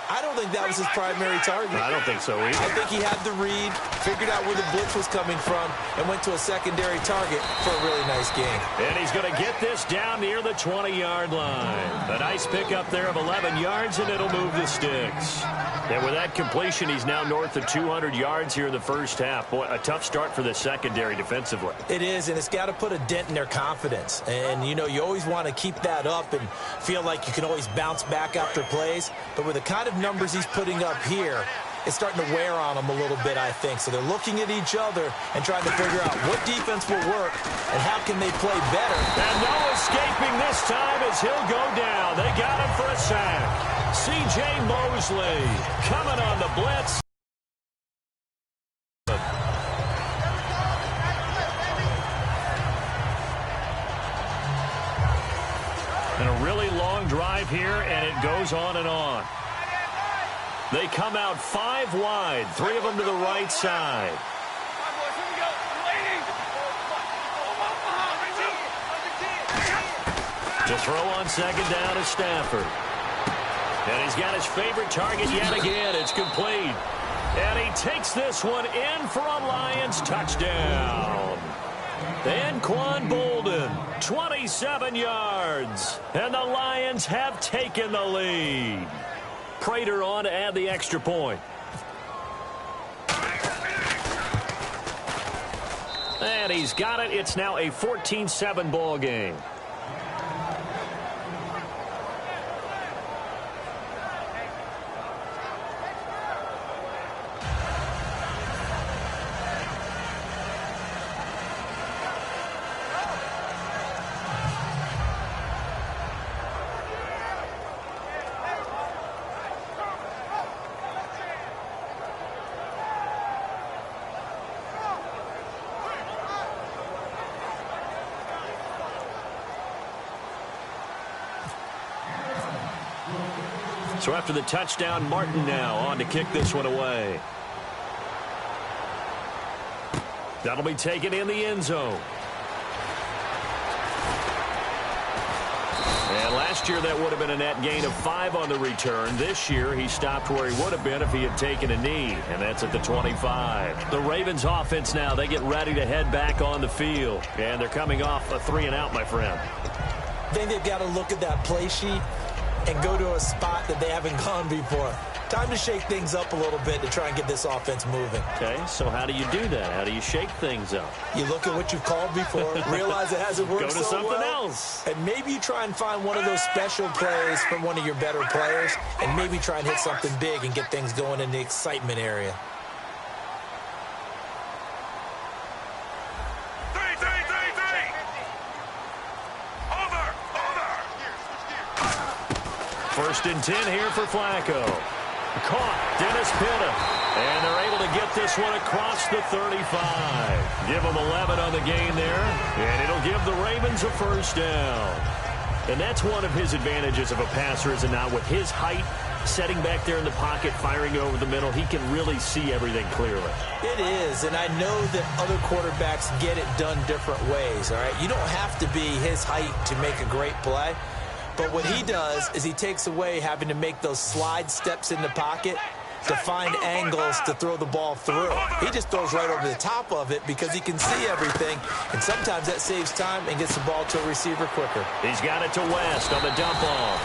I don't think that was his primary target. I don't think so either. I think he had the read, figured out where the blitz was coming from, and went to a secondary target for a really nice game. And he's going to get this down near the 20-yard line. A nice pickup there of 11 yards, and it'll move the sticks. And with that completion, he's now north of 200 yards here in the first half. Boy, a tough start for the secondary defensively. It is, and it's got to put a dent in their confidence. And, you know, you always want to keep that up and feel like you can always bounce back after plays. But with the kind of numbers he's putting up here, it's starting to wear on them a little bit, I think. So they're looking at each other and trying to figure out what defense will work and how can they play better. And no escaping this time as he'll go down. They got him for a sack. C.J. Mosley coming on the blitz. And a really long drive here, and it goes on and on. They come out 5 wide, 3 of them to the right side. To throw on 2nd down is Stafford. And he's got his favorite target yet again. It's complete. And he takes this one in for a Lions touchdown. Anquan Bolden, 27 yards. And the Lions have taken the lead. Prater on to add the extra point. And he's got it. It's now a 14-7 ball game. So after the touchdown, Martin now on to kick this one away. That'll be taken in the end zone. And last year that would have been a net gain of 5 on the return. This year he stopped where he would have been if he had taken a knee, and that's at the 25. The Ravens offense now, they get ready to head back on the field. And they're coming off a 3-and-out, my friend. I think they've got to look at that play sheet and go to a spot that they haven't gone before. Time to shake things up a little bit to try and get this offense moving. Okay, so how do you do that? How do you shake things up? You look at what you've called before, realize it hasn't worked Go to so something well, else. and maybe you try and find one of those special plays from one of your better players, and maybe try and hit something big and get things going in the excitement area. First and 10 here for Flacco. Caught. Dennis Pitta. And they're able to get this one across the 35. Give them 11 on the gain there. And it'll give the Ravens a first down. And that's one of his advantages of a passer, is it not? With his height, setting back there in the pocket, firing over the middle, he can really see everything clearly. It is, and I know that other quarterbacks get it done different ways, all right? You don't have to be his height to make a great play. But what he does is he takes away having to make those slide steps in the pocket to find angles to throw the ball through. He just throws right over the top of it because he can see everything, and sometimes that saves time and gets the ball to a receiver quicker. He's got it to West on the dump off.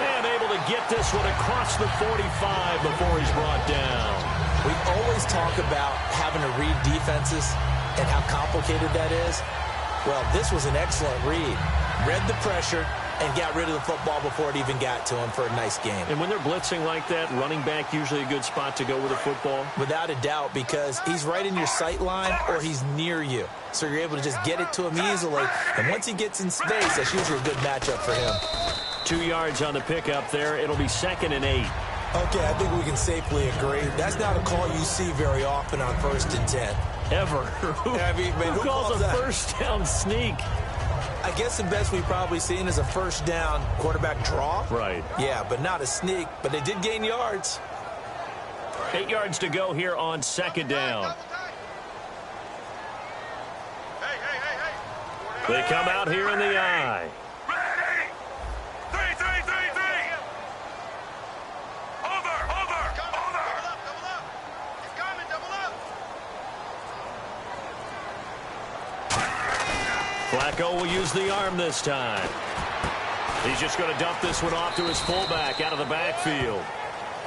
And able to get this one across the 45 before he's brought down. We always talk about having to read defenses and how complicated that is. Well, this was an excellent read. Read the pressure and got rid of the football before it even got to him for a nice game. And when they're blitzing like that, running back usually a good spot to go with the football? Without a doubt, because he's right in your sight line or he's near you. So you're able to just get it to him easily. And once he gets in space, that's usually a good matchup for him. 2 yards on the pickup there. It'll be 2nd and 8. Okay, I think we can safely agree. That's not a call you see very often on 1st and 10. Ever. Who calls a that? first down sneak? I guess the best we've probably seen is a first down quarterback draw. Right. Yeah, but not a sneak. But they did gain yards. 8 yards to go here on 2nd down. They come out here in the eye. Flacco will use the arm this time. He's just going to dump this one off to his fullback out of the backfield.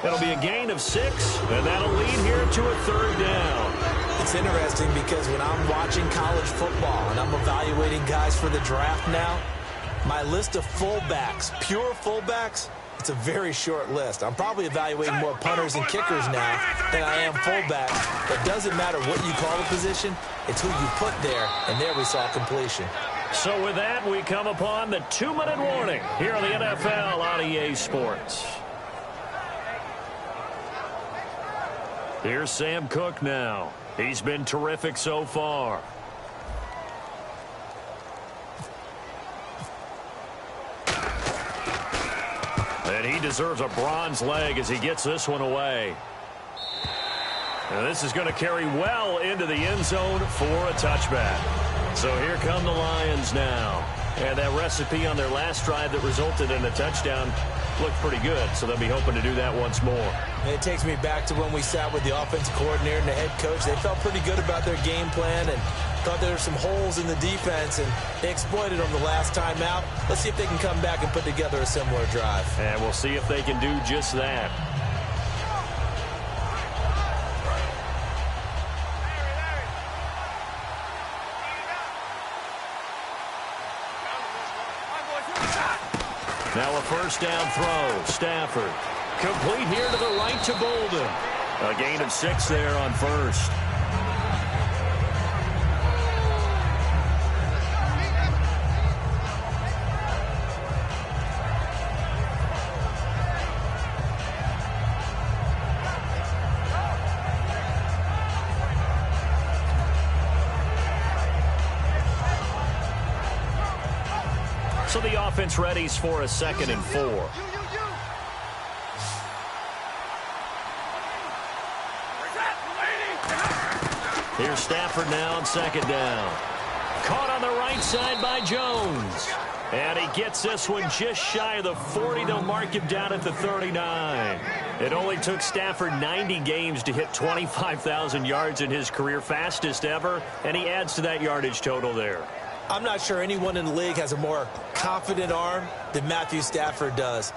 That'll be a gain of 6, and that'll lead here to a 3rd down. It's interesting because when I'm watching college football and I'm evaluating guys for the draft now, my list of fullbacks, pure fullbacks, it's a very short list. I'm probably evaluating more punters and kickers now than I am fullbacks. It doesn't matter what you call the position, it's who you put there, and there we saw completion. So with that, we come upon the 2-minute warning here on the NFL on EA Sports. Here's Sam Cook now. He's been terrific so far. And he deserves a bronze leg as he gets this one away. And this is going to carry well into the end zone for a touchback. So here come the Lions now. And that recipe on their last drive that resulted in a touchdown looked pretty good. So they'll be hoping to do that once more. And it takes me back to when we sat with the offensive coordinator and the head coach. They felt pretty good about their game plan and thought there were some holes in the defense, and they exploited them the last time out. Let's see if they can come back and put together a similar drive. And we'll see if they can do just that. Now a first down throw. Stafford. Complete here to the right to Bolden. A gain of 6 there on first. So the offense readies for a 2nd and 4. Here's Stafford now on 2nd down. Caught on the right side by Jones. And he gets this one just shy of the 40. They'll mark him down at the 39. It only took Stafford 90 games to hit 25,000 yards in his career, fastest ever, and he adds to that yardage total there. I'm not sure anyone in the league has a more confident arm than Matthew Stafford does.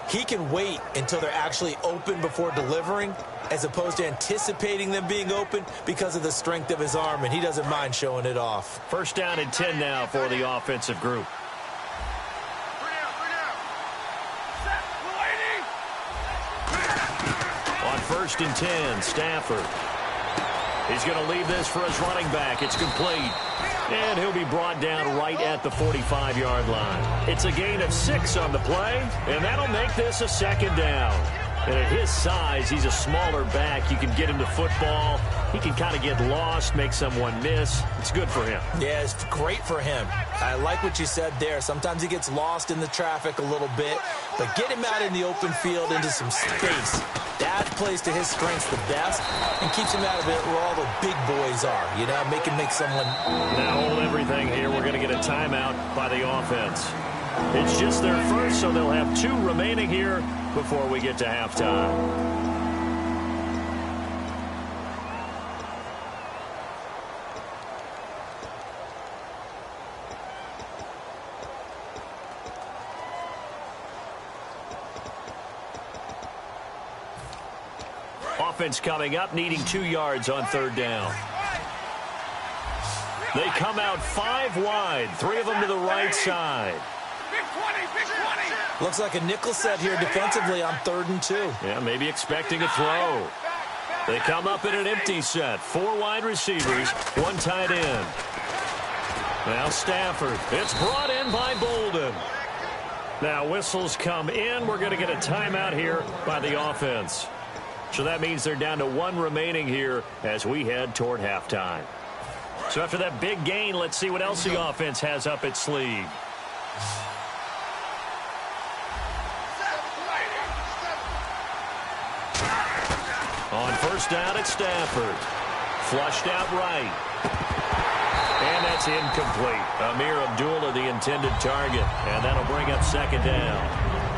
He can wait until they're actually open before delivering, as opposed to anticipating them being open because of the strength of his arm, and he doesn't mind showing it off. First down and 10 now for the offensive group. On first and 10, Stafford. He's going to leave this for his running back. It's complete. And he'll be brought down right at the 45-yard line. It's a gain of 6 on the play, and that'll make this a second down. And at his size, he's a smaller back. You can get him to football. He can kind of get lost, make someone miss. It's good for him. Yeah, it's great for him. I like what you said there. Sometimes he gets lost in the traffic a little bit, but get him out in the open field into some space. That plays to his strengths the best and keeps him out of it where all the big boys are, you know, make someone. Now hold everything here. We're going to get a timeout by the offense. It's just their first, so they'll have 2 remaining here before we get to halftime. Offense coming up, needing 2 yards on third down. They come out 5 wide, 3 of them to the right side. Looks like a nickel set here defensively on 3rd and 2. Yeah, maybe expecting a throw. They come up in an empty set. 4 wide receivers, 1 tight end. Now Stafford. It's brought in by Bolden. Now whistles come in. We're going to get a timeout here by the offense. So that means they're down to 1 remaining here as we head toward halftime. So after that big gain, let's see what else the offense has up its sleeve. On first down, it's Stafford. Flushed out right. And that's incomplete. Amir Abdullah, the intended target. And that'll bring up second down.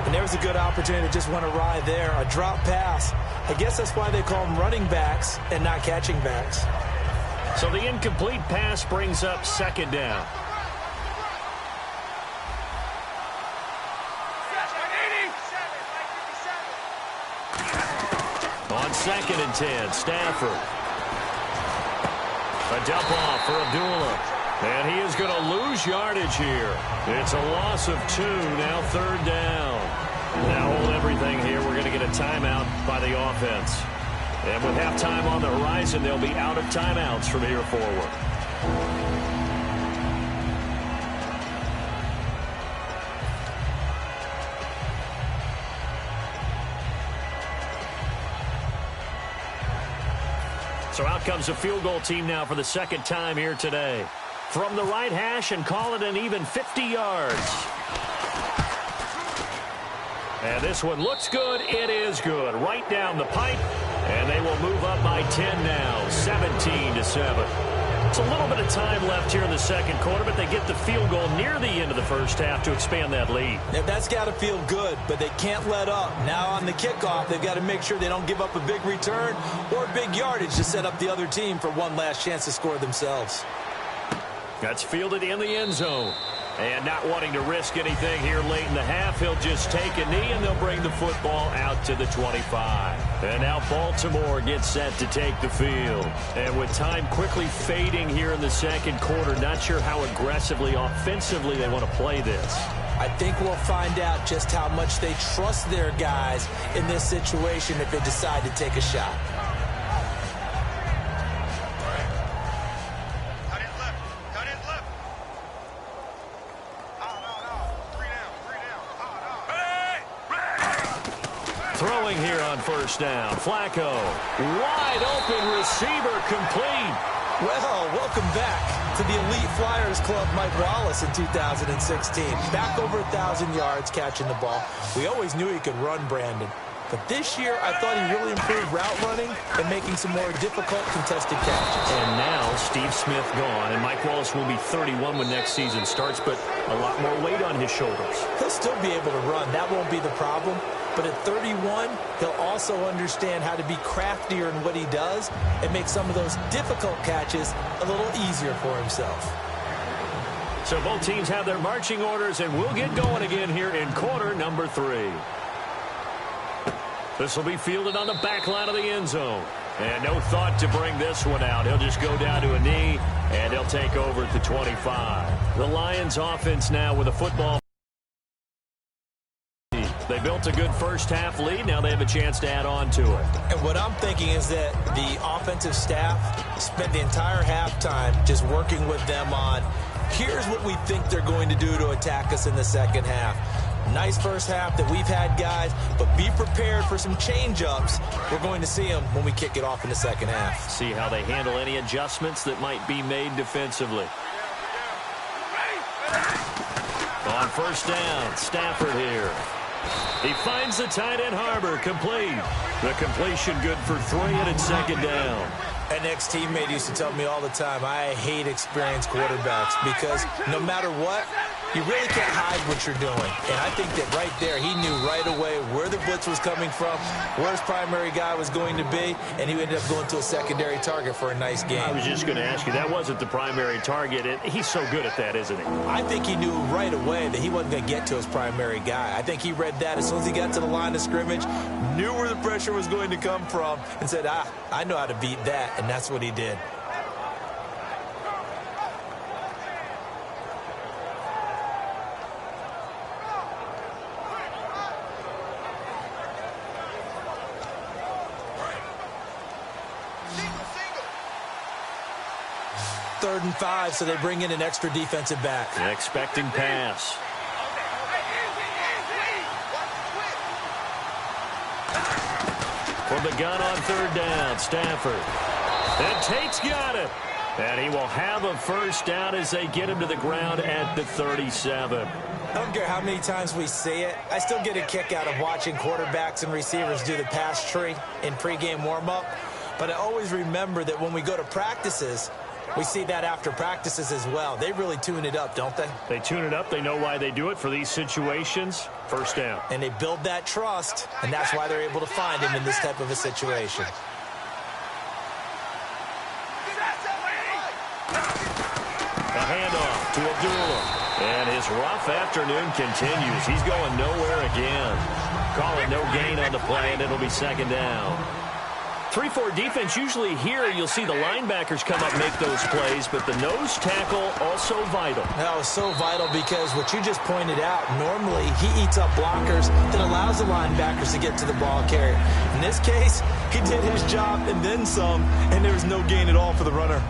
And there was a good opportunity to just went awry there. A drop pass. I guess that's why they call them running backs and not catching backs. So the incomplete pass brings up second down. On second and 10, Stafford. A dump off for Abdullah. And he is going to lose yardage here. It's a loss of 2, now third down. Now hold everything here. We're going to get a timeout by the offense. And with halftime on the horizon, they'll be out of timeouts from here forward. So out comes a field goal team now for the second time here today. From the right hash and call it an even 50 yards. And this one looks good. It is good. Right down the pipe. And they will move up by 10 now, 17-7. It's a little bit of time left here in the second quarter, but they get the field goal near the end of the first half to expand that lead. Yeah, that's got to feel good, but they can't let up. Now on the kickoff, they've got to make sure they don't give up a big return or big yardage to set up the other team for one last chance to score themselves. That's fielded in the end zone. And not wanting to risk anything here late in the half, he'll just take a knee, and they'll bring the football out to the 25. And now Baltimore gets set to take the field. And with time quickly fading here in the second quarter, not sure how aggressively, offensively they want to play this. I think we'll find out just how much they trust their guys in this situation if they decide to take a shot. Throwing here on first down. Flacco. Wide open receiver complete. Well, welcome back to the Elite Flyers Club, Mike Wallace in 2016. Back over 1,000 yards catching the ball. We always knew he could run, Brandon. But this year, I thought he really improved route running and making some more difficult contested catches. And now Steve Smith gone, and Mike Wallace will be 31 when next season starts, but a lot more weight on his shoulders. He'll still be able to run. That won't be the problem. But at 31, he'll also understand how to be craftier in what he does and make some of those difficult catches a little easier for himself. So both teams have their marching orders, and we'll get going again here in quarter number 3. This will be fielded on the back line of the end zone. And no thought to bring this one out. He'll just go down to a knee, and he'll take over at the 25. The Lions offense now with a football. They built a good first-half lead. Now they have a chance to add on to it. And what I'm thinking is that the offensive staff spent the entire halftime just working with them on, here's what we think they're going to do to attack us in the second half. Nice first half that we've had, guys, but be prepared for some change-ups. We're going to see them when we kick it off in the second half. See how they handle any adjustments that might be made defensively. On first down, Stafford here. He finds the tight end Harbor, complete. The completion good for 3, and it's second down. An ex-teammate used to tell me all the time, I hate experienced quarterbacks because no matter what, you really can't hide what you're doing. And I think that right there, he knew right away where the blitz was coming from, where his primary guy was going to be, and he ended up going to a secondary target for a nice game. I was just going to ask you, that wasn't the primary target. He's so good at that, isn't he? I think he knew right away that he wasn't going to get to his primary guy. I think he read that as soon as he got to the line of scrimmage, knew where the pressure was going to come from, and said, I know how to beat that, and that's what he did. Third and 5, so they bring in an extra defensive back. An expecting pass. From the gun on third down, Stafford. And Tate's got it. And he will have a first down as they get him to the ground at the 37. I don't care how many times we see it. I still get a kick out of watching quarterbacks and receivers do the pass tree in pregame warm-up. But I always remember that when we go to practices, we see that after practices as well. They really tune it up, don't they? They tune it up. They know why they do it for these situations. First down. And they build that trust, and that's why they're able to find him in this type of a situation. A handoff to Abdullah. And his rough afternoon continues. He's going nowhere again. Calling no gain on the play, and it'll be second down. 3-4 defense, usually here you'll see the linebackers come up and make those plays, but the nose tackle also vital. That was so vital because what you just pointed out, normally he eats up blockers that allows the linebackers to get to the ball carrier. In this case, he did his job and then some, and there was no gain at all for the runner.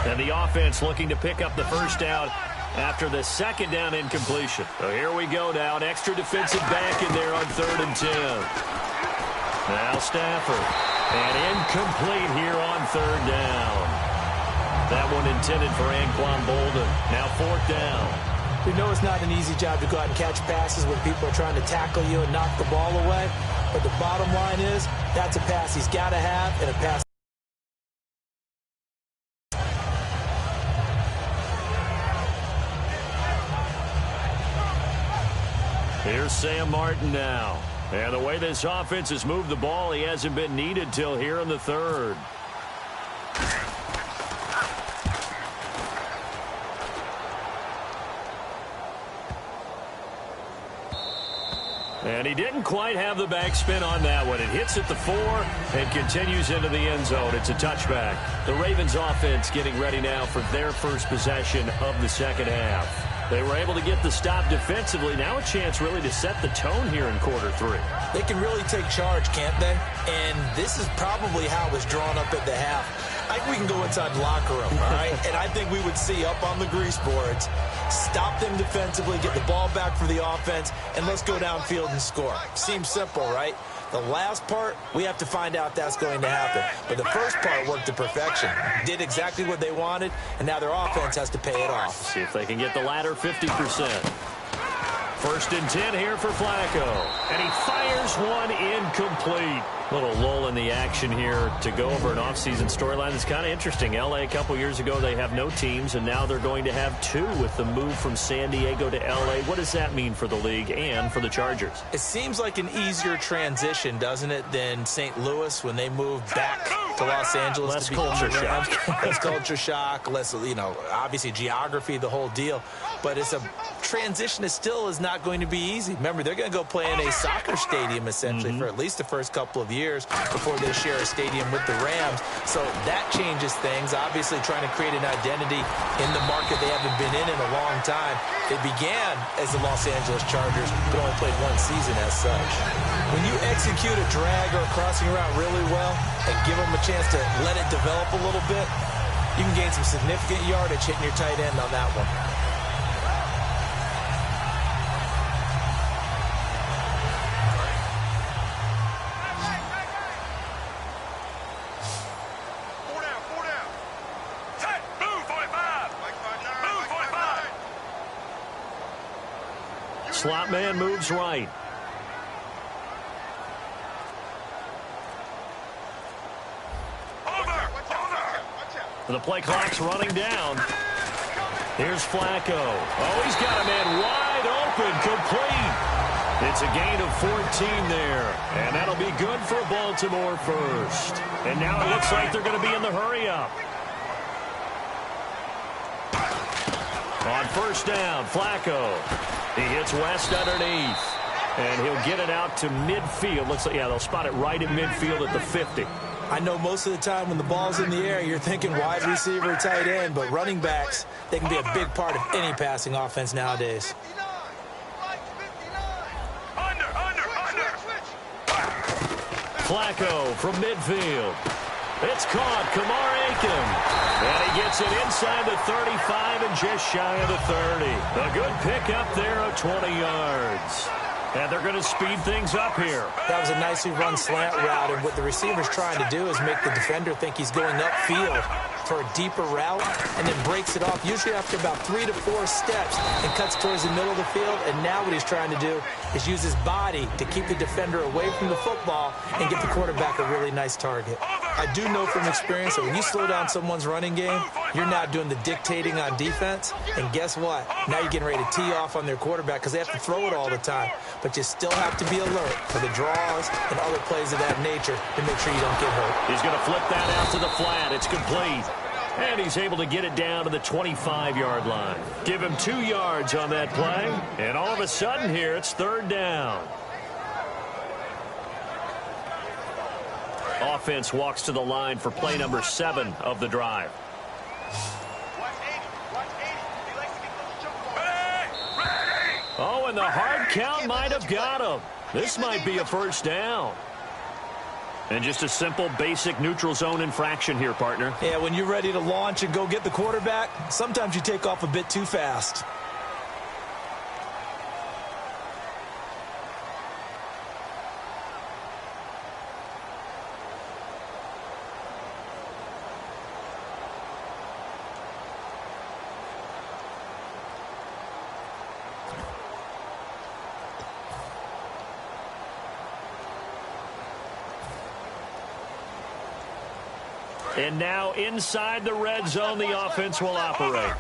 And the offense looking to pick up the first down after the second down incompletion. So here we go now. An extra defensive back in there on 3rd and 10. Now Stafford. And incomplete here on 3rd down. That one intended for Anquan Bolden. Now 4th down. We know it's not an easy job to go out and catch passes when people are trying to tackle you and knock the ball away. But the bottom line is, that's a pass he's got to have and a pass. Here's Sam Martin now. And the way this offense has moved the ball, he hasn't been needed till here in the 3rd. And he didn't quite have the backspin on that one. It hits at the 4 and continues into the end zone. It's a touchback. The Ravens offense getting ready now for their first possession of the second half. They were able to get the stop defensively. Now a chance really to set the tone here in quarter 3. They can really take charge, can't they? And this is probably how it was drawn up at the half. I think we can go inside the locker room, all right? And I think we would see up on the grease boards, stop them defensively, get the ball back for the offense, and let's go downfield and score. Seems simple, right? The last part, we have to find out that's going to happen. But the first part worked to perfection. Did exactly what they wanted, and now their offense has to pay it off. See if they can get the latter 50%. First and 10 here for Flacco. And he fires one incomplete. Little lull in the action here to go over an offseason storyline that's kind of interesting. L.A. a couple years ago, they have no teams, and now they're going to have two with the move from San Diego to L.A. What does that mean for the league and for the Chargers? It seems like an easier transition, doesn't it, than St. Louis when they moved back to Los Angeles. Less to become culture the Rams. shock. Less culture shock, less, obviously geography, the whole deal. But it's a transition that still is not going to be easy. Remember, they're going to go play in a soccer stadium, essentially, for at least the first couple of years before they share a stadium with the Rams. So that changes things. Obviously, trying to create an identity in the market they haven't been in a long time. They began as the Los Angeles Chargers, but only played one season as such. When you execute a drag or a crossing route really well and give them a chance to let it develop a little bit, you can gain some significant yardage hitting your tight end on that one. Slot man moves right. The play clock's running down. Here's Flacco. Oh, he's got a man wide open, complete. It's a gain of 14 there, and that'll be good for Baltimore first. And now it looks like they're going to be in the hurry-up. On first down, Flacco. He hits West underneath, and he'll get it out to midfield. Looks like, yeah, they'll spot it right at midfield at the 50. I know most of the time when the ball's in the air, you're thinking wide receiver, tight end, but running backs, they can be a big part of any passing offense nowadays. Flacco from midfield. It's caught. Kamar Aiken. And he gets it inside the 35 and just shy of the 30. A good pickup there of 20 yards. And they're going to speed things up here. That was a nicely run slant route, and what the receiver's trying to do is make the defender think he's going upfield for a deeper route and then breaks it off, usually after about 3 to 4 steps, and cuts towards the middle of the field. And now what he's trying to do is use his body to keep the defender away from the football and get the quarterback a really nice target. I do know from experience that when you slow down someone's running game, you're not doing the dictating on defense. And guess what? Now you're getting ready to tee off on their quarterback because they have to throw it all the time. But you still have to be alert for the draws and other plays of that nature to make sure you don't get hurt. He's going to flip that out to the flat. It's complete. And he's able to get it down to the 25-yard line. Give him 2 yards on that play. And all of a sudden here, it's third down. Offense walks to the line for play number 7 of the drive. Oh, and the hard count might have got him. This might be a first down. And just a simple, basic neutral zone infraction here, partner. Yeah, when you're ready to launch and go get the quarterback, sometimes you take off a bit too fast. And now inside the red zone, the offense will operate.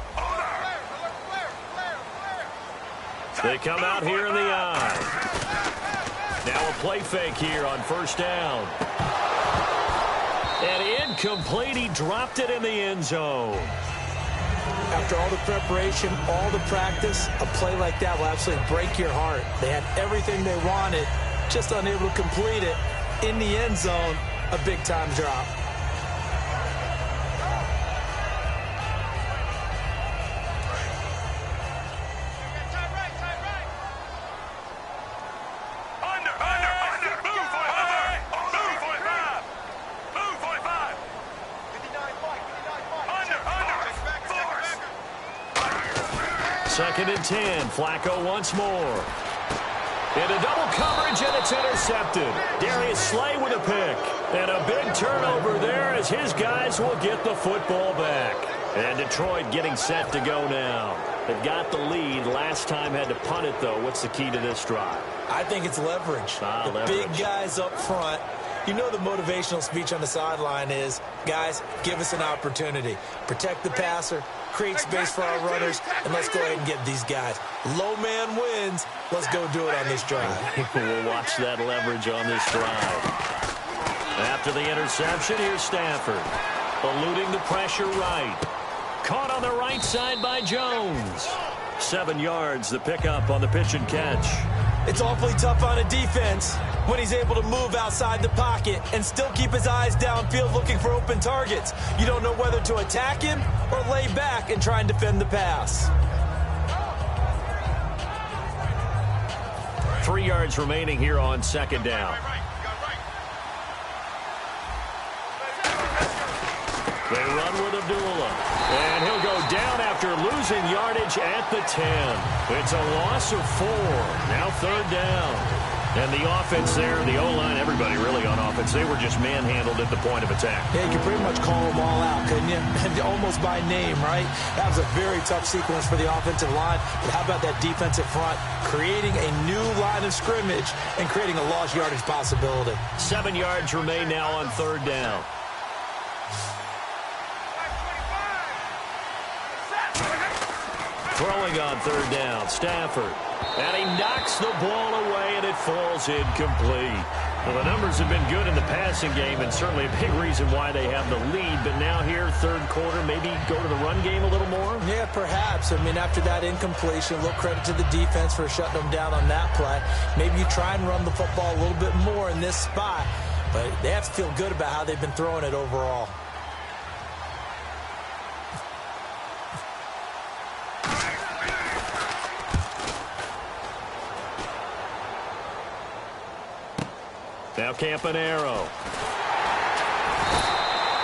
They come out here in the eye. Now a play fake here on first down. And incomplete. He dropped it in the end zone. After all the preparation, all the practice, a play like that will absolutely break your heart. They had everything they wanted, just unable to complete it. In the end zone, a big-time drop. Second and 10. Flacco once more. Into double coverage, and it's intercepted. Darius Slay with a pick. And a big turnover there as his guys will get the football back. And Detroit getting set to go now. They've got the lead. Last time had to punt it, though. What's the key to this drive? I think it's leverage. The leverage. Big guys up front. You know the motivational speech on the sideline is, guys, give us an opportunity. Protect the passer, create space for our runners, and let's go ahead and get these guys. Low man wins. Let's go do it on this drive. We'll watch that leverage on this drive. After the interception, here's Stafford. Eluding the pressure right. Caught on the right side by Jones. 7 yards, the pickup on the pitch and catch. It's awfully tough on a defense when he's able to move outside the pocket and still keep his eyes downfield looking for open targets. You don't know whether to attack him or lay back and try and defend the pass. 3 yards remaining here on second down. They run with Abdullah. And he'll go down after losing yardage at the 10. It's a loss of 4. Now third down. And the offense there, the O-line, everybody really on offense, they were just manhandled at the point of attack. Yeah, you could pretty much call them all out, couldn't you? Almost by name, right? That was a very tough sequence for the offensive line. But how about that defensive front creating a new line of scrimmage and creating a lost yardage possibility? 7 yards remain now on third down. Throwing on third down, Stafford. And he knocks the ball away, and it falls incomplete. Well, the numbers have been good in the passing game, and certainly a big reason why they have the lead. But now here, third quarter, maybe go to the run game a little more? Yeah, perhaps. I mean, after that incompletion, a little credit to the defense for shutting them down on that play. Maybe you try and run the football a little bit more in this spot. But they have to feel good about how they've been throwing it overall. Now Campanaro.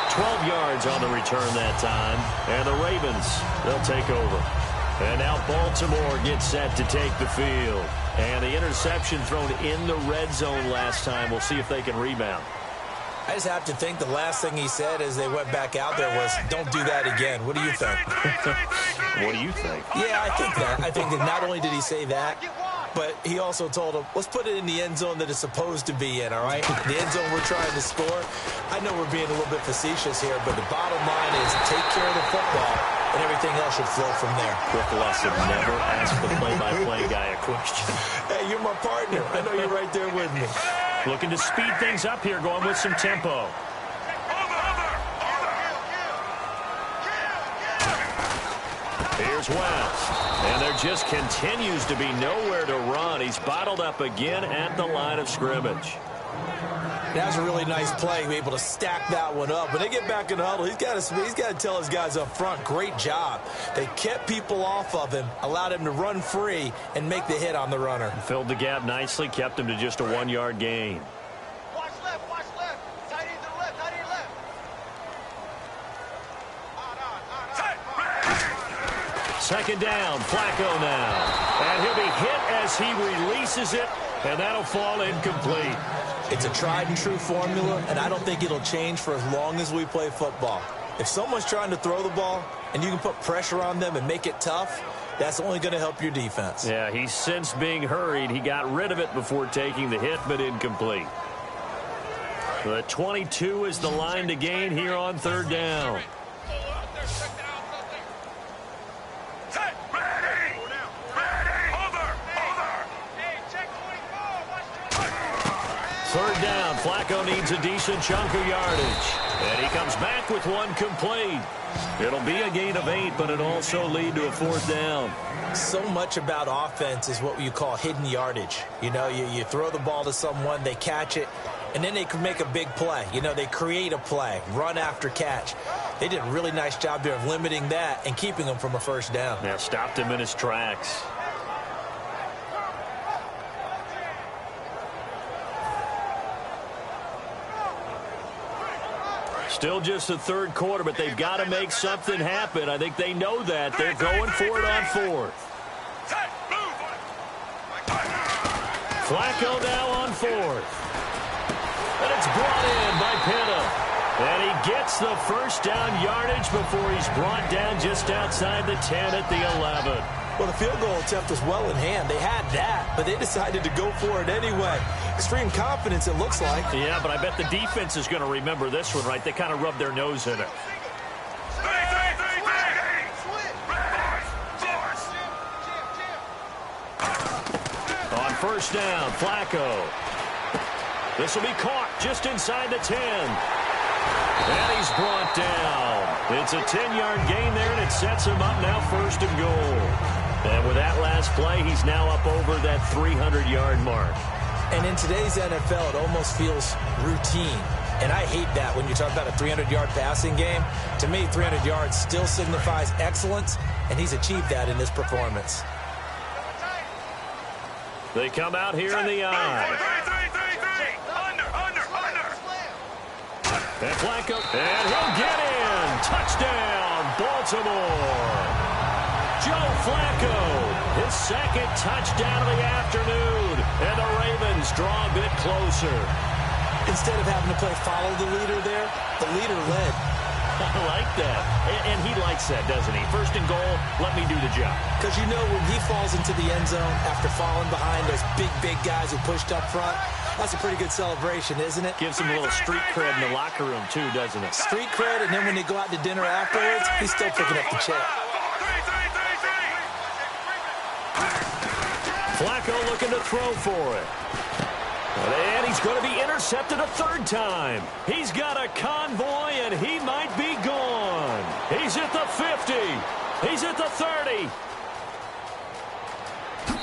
12 yards on the return that time. And the Ravens, they'll take over. And now Baltimore gets set to take the field. And the interception thrown in the red zone last time. We'll see if they can rebound. I just have to think the last thing he said as they went back out there was, don't do that again. What do you think? What do you think? Yeah, I think that. I think that not only did he say that, but he also told him, let's put it in the end zone that it's supposed to be in, all right? The end zone we're trying to score. I know we're being a little bit facetious here, but the bottom line is take care of the football, and everything else should flow from there. Quick lesson, never ask the play-by-play guy a question. Hey, you're my partner. I know you're right there with me. Looking to speed things up here, going with some tempo. Here's West. And there just continues to be nowhere to run. He's bottled up again at the line of scrimmage. That was a really nice play, able to stack that one up. When they get back in the huddle, he's got to tell his guys up front, great job. They kept people off of him, allowed him to run free and make the hit on the runner. Filled the gap nicely, kept him to just a 1-yard gain. Watch left, watch left. Tight end to the left, tight end left. Second down, Flacco now. And he'll be hit as he releases it, and that'll fall incomplete. It's a tried-and-true formula, and I don't think it'll change for as long as we play football. If someone's trying to throw the ball and you can put pressure on them and make it tough, that's only going to help your defense. Yeah, he's since being hurried. He got rid of it before taking the hit, but incomplete. The 22 is the line to gain here on third down. Third down, Flacco needs a decent chunk of yardage. And he comes back with one complete. It'll be a gain of 8, but it'll also lead to a fourth down. So much about offense is what you call hidden yardage. You know, you throw the ball to someone, they catch it, and then they can make a big play. You know, they create a play, run after catch. They did a really nice job there of limiting that and keeping him from a first down. Yeah, stopped him in his tracks. Still just the third quarter, but they've got to make something happen. I think they know that. They're going for it on fourth. Flacco now on fourth. And it's brought in by Pitta. And he gets the first down yardage before he's brought down just outside the 10 at the 11. Well, the field goal attempt was well in hand. They had that, but they decided to go for it anyway. Extreme confidence, it looks like. Yeah, but I bet the defense is going to remember this one, right? They kind of rubbed their nose in it. On first down, Flacco. This will be caught just inside the 10. And he's brought down. It's a 10-yard gain there, and it sets him up now first and goal. And with that last play, he's now up over that 300-yard mark. And in today's NFL, it almost feels routine. And I hate that when you talk about a 300-yard passing game. To me, 300 yards still signifies excellence, and he's achieved that in this performance. They come out here in the eye. And Flacco, and he'll get in. Touchdown, Baltimore. Joe Flacco, his second touchdown of the afternoon. And the Ravens draw a bit closer. Instead of having to play follow the leader there, the leader led. I like that. And he likes that, doesn't he? First and goal, let me do the job. Because you know when he falls into the end zone after falling behind those big guys who pushed up front, that's a pretty good celebration, isn't it? Gives him a little street cred in the locker room, too, doesn't it? Street cred, and then when they go out to dinner afterwards, he's still picking up the check. Flacco looking to throw for it. And he's going to be intercepted a third time. He's got a convoy, and he might be gone. He's at the 50. He's at the 30.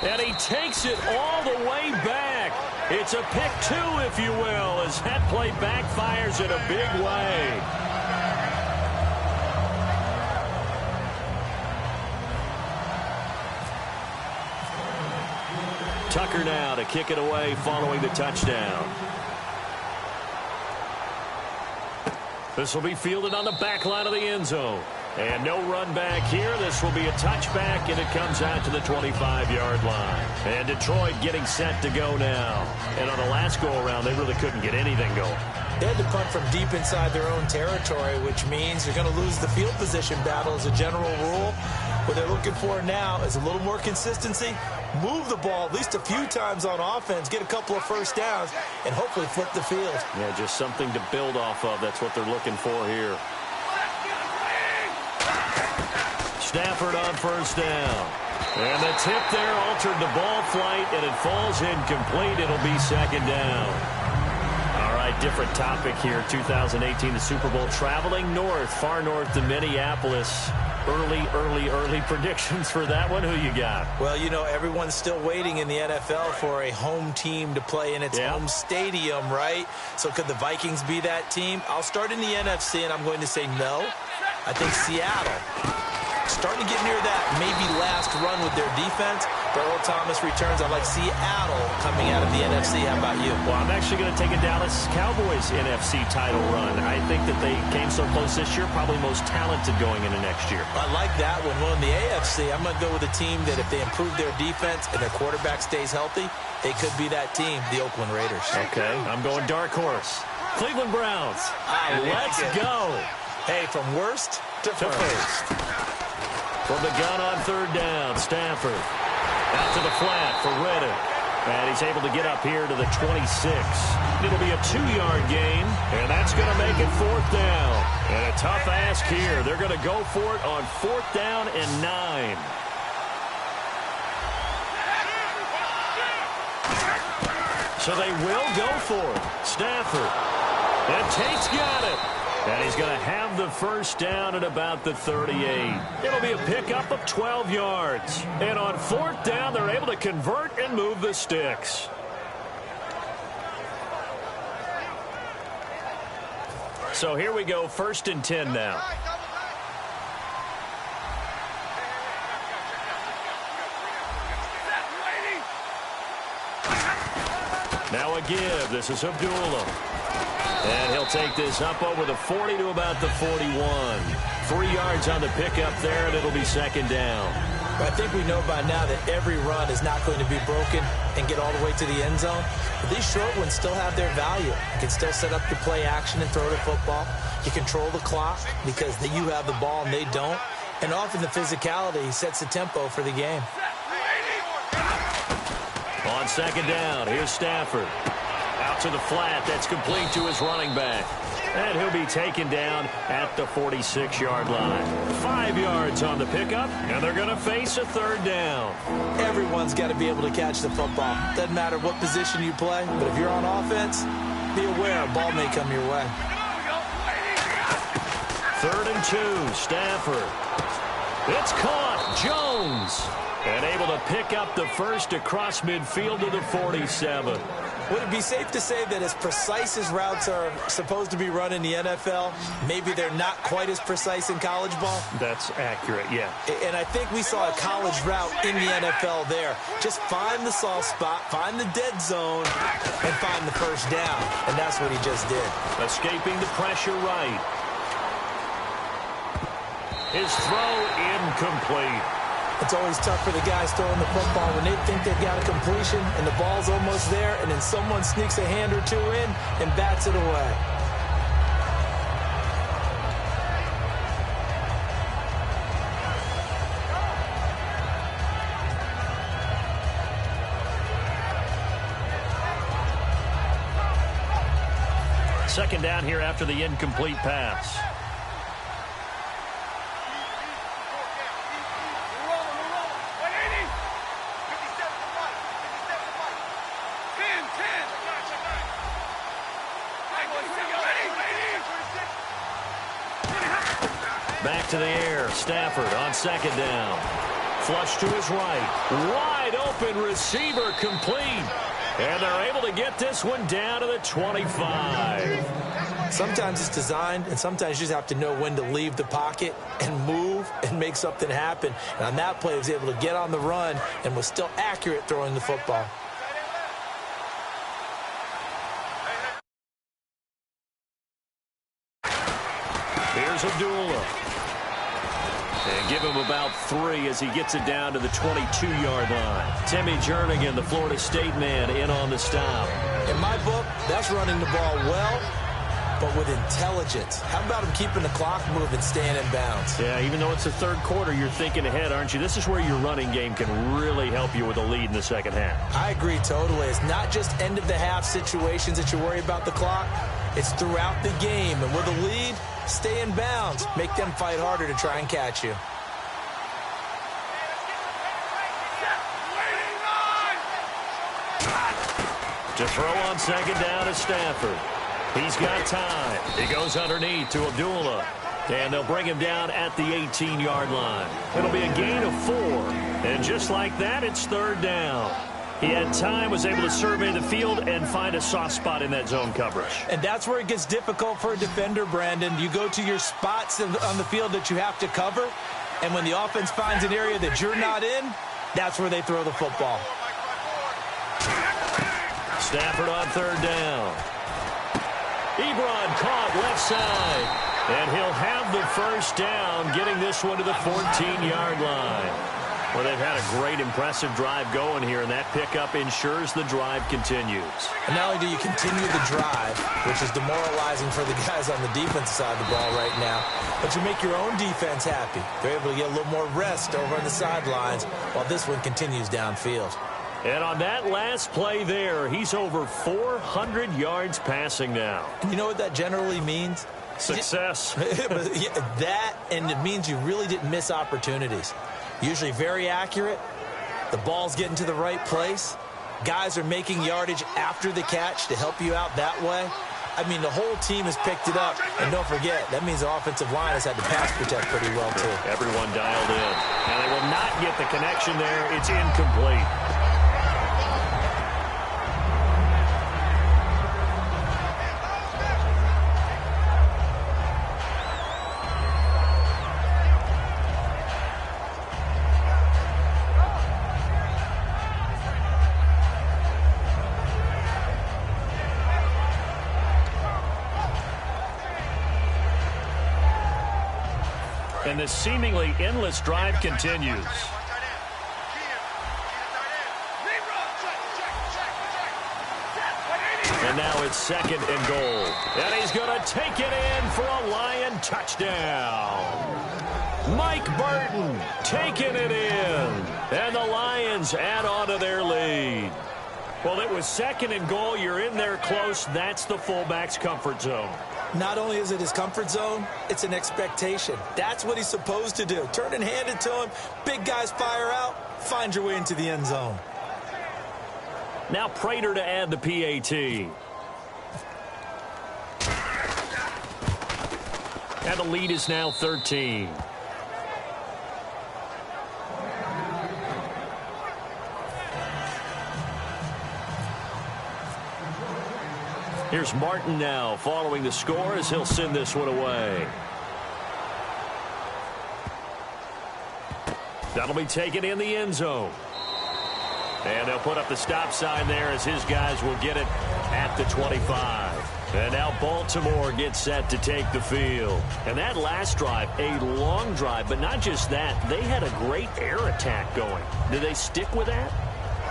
And he takes it all the way back. It's a pick two, if you will, as that play backfires in a big way. Tucker now to kick it away following the touchdown. This will be fielded on the back line of the end zone. And no run back here. This will be a touchback, and it comes out to the 25-yard line. And Detroit getting set to go now. And on the last go-around, they really couldn't get anything going. They had to punt from deep inside their own territory, which means you're going to lose the field position battle as a general rule. What they're looking for now is a little more consistency, move the ball at least a few times on offense, get a couple of first downs, and hopefully flip the field. Yeah, just something to build off of. That's what they're looking for here. Stafford on first down. And the tip there altered the ball flight, and it falls incomplete. It'll be second down. All right, different topic here. 2018, the Super Bowl, traveling north, far north to Minneapolis. Early predictions for that one. Who you got? Well, you know, everyone's still waiting in the NFL for a home team to play in its home stadium, right? So could the Vikings be that team? I'll start in the NFC, and I'm going to say no. I think Seattle, starting to get near that maybe last run with their defense. Earl Thomas returns. I like Seattle coming out of the NFC. How about you? Well, I'm actually going to take a Dallas Cowboys NFC title run. I think that they came so close this year, probably most talented going into next year. I like that one. Well, in the AFC, I'm going to go with a team that if they improve their defense and their quarterback stays healthy, they could be that team, the Oakland Raiders. Okay, I'm going dark horse. Cleveland Browns. Let's go. Hey, from worst to first. From the gun on third down, Stafford. Out to the flat for Reddick. And he's able to get up here to the 26. It'll be a 2-yard gain, and that's going to make it fourth down. And a tough ask here. They're going to go for it on fourth down and 9. So they will go for it. Stafford. And Tate's got it. And he's going to have the first down at about the 38. It'll be a pickup of 12 yards. And on fourth down, they're able to convert and move the sticks. So here we go, first and 10 now. Now a give. This is Abdullah. And he'll take this up over the 40 to about the 41. 3 yards on the pickup there, and it'll be second down. I think we know by now that every run is not going to be broken. and get all the way to the end zone. But these short ones still have their value. You can still set up your play action and throw the football. You control the clock because you have the ball and they don't. And often the physicality sets the tempo for the game. On second down, here's Stafford. Out to the flat. That's complete to his running back. And he'll be taken down at the 46-yard line. 5 yards on the pickup, and they're going to face a third down. Everyone's got to be able to catch the football. Doesn't matter what position you play, but if you're on offense, be aware a ball may come your way. 3rd and 2, Stafford. It's caught. Jones. And able to pick up the first across midfield to the 47. Would it be safe to say that as precise as routes are supposed to be run in the NFL, maybe they're not quite as precise in college ball? That's accurate, yeah. And I think we saw a college route in the NFL there. Just find the soft spot, find the dead zone, and find the first down. And that's what he just did. Escaping the pressure right. His throw incomplete. It's always tough for the guys throwing the football when they think they've got a completion and the ball's almost there, and then someone sneaks a hand or two in and bats it away. Second down here after the incomplete pass. Back to the air. Stafford on second down. Flush to his right. Wide open receiver complete. And they're able to get this one down to the 25. Sometimes it's designed, and sometimes you just have to know when to leave the pocket and move and make something happen. And on that play, he was able to get on the run and was still accurate throwing the football. Here's Abdullah. And give him about 3 as he gets it down to the 22-yard line. Timmy Jernigan, the Florida State man, in on the stop. In my book, that's running the ball well, but with intelligence. How about him keeping the clock moving, staying in bounds? Yeah, even though it's the third quarter, you're thinking ahead, aren't you? This is where your running game can really help you with a lead in the second half. I agree totally. It's not just end-of-the-half situations that you worry about the clock. It's throughout the game. And with a lead, stay in bounds. Make them fight harder to try and catch you. To throw on second down is Stafford. He's got time. He goes underneath to Abdullah. And they'll bring him down at the 18-yard line. It'll be a gain of 4. And just like that, it's third down. He had time, was able to survey the field and find a soft spot in that zone coverage. And that's where it gets difficult for a defender, Brandon. You go to your spots on the field that you have to cover, and when the offense finds an area that you're not in, that's where they throw the football. Stafford on third down. Ebron caught left side. And he'll have the first down, getting this one to the 14-yard line. Well, they've had a great, impressive drive going here, and that pickup ensures the drive continues. And not only do you continue the drive, which is demoralizing for the guys on the defensive side of the ball right now, but you make your own defense happy. They're able to get a little more rest over on the sidelines while this one continues downfield. And on that last play there, he's over 400 yards passing now. And you know what that generally means? Success. That, and it means you really didn't miss opportunities. Usually very accurate. The ball's getting to the right place. Guys are making yardage after the catch to help you out that way. I mean, the whole team has picked it up. And don't forget, that means the offensive line has had to pass protect pretty well, too. Everyone dialed in. And they will not get the connection there. It's incomplete. And this seemingly endless drive continues. Now it's 2nd and goal. And he's going to take it in for a Lion touchdown. Mike Burton taking it in. And the Lions add on to their lead. Well, it was 2nd and goal. You're in there close. That's the fullback's comfort zone. Not only is it his comfort zone, it's an expectation. That's what he's supposed to do. Turn and hand it to him. Big guys fire out. Find your way into the end zone. Now Prater to add the PAT. And the lead is now 13. Here's Martin now following the score as he'll send this one away. That'll be taken in the end zone. And they'll put up the stop sign there as his guys will get it at the 25. And now Baltimore gets set to take the field. And that last drive, a long drive, but not just that. They had a great air attack going. Do they stick with that?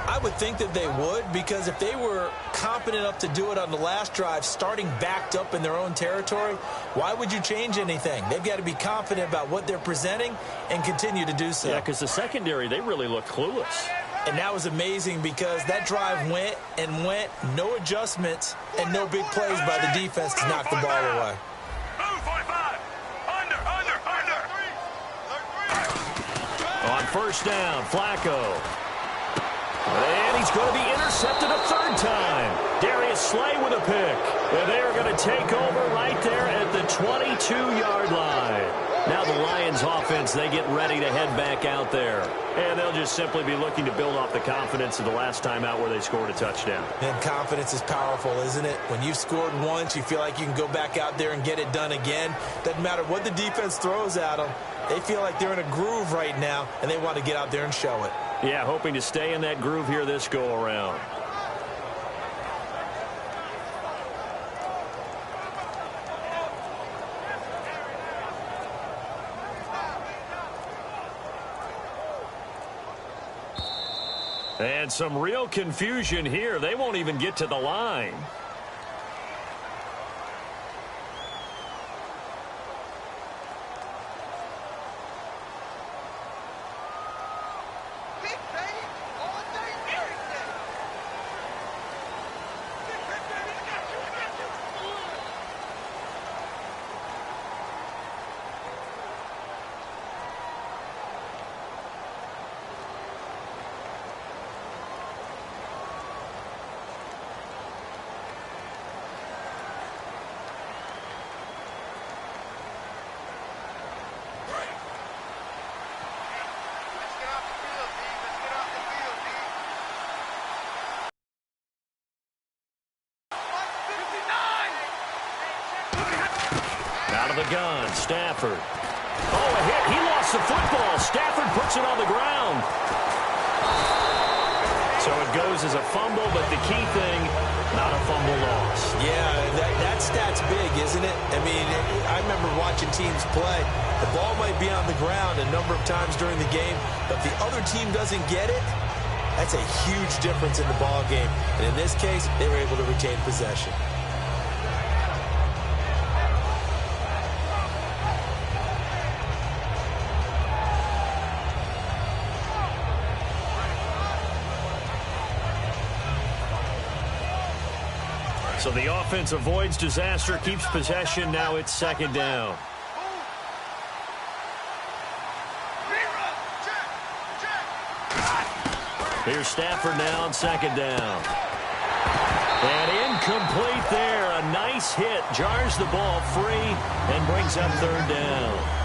I would think that they would, because if they were competent enough to do it on the last drive, starting backed up in their own territory, why would you change anything? They've got to be confident about what they're presenting and continue to do so. Yeah, because the secondary, they really looked clueless. And that was amazing because that drive went and went, no adjustments, and no big plays by the defense to knock the ball away. Move, 45. Under. On first down, Flacco. And he's going to be intercepted a 3rd time. Darius Slay with a pick. And they're going to take over right there at the 22-yard line. Now the Lions offense, they get ready to head back out there. And they'll just simply be looking to build off the confidence of the last time out where they scored a touchdown. And confidence is powerful, isn't it? When you've scored once, you feel like you can go back out there and get it done again. Doesn't matter what the defense throws at them. They feel like they're in a groove right now, and they want to get out there and show it. Yeah, hoping to stay in that groove here this go-around. And some real confusion here. They won't even get to the line. Out of the gun, Stafford. Oh, a hit. He lost the football. Stafford puts it on the ground. So it goes as a fumble, but the key thing, not a fumble loss. Yeah, that stat's big, isn't it? I mean, I remember watching teams play. The ball might be on the ground a number of times during the game, but the other team doesn't get it. That's a huge difference in the ball game. And in this case, they were able to retain possession. So the offense avoids disaster, keeps possession. Now it's 2nd down. Here's Stafford now on 2nd down. And incomplete there. A nice hit. Jars the ball free and brings up 3rd down.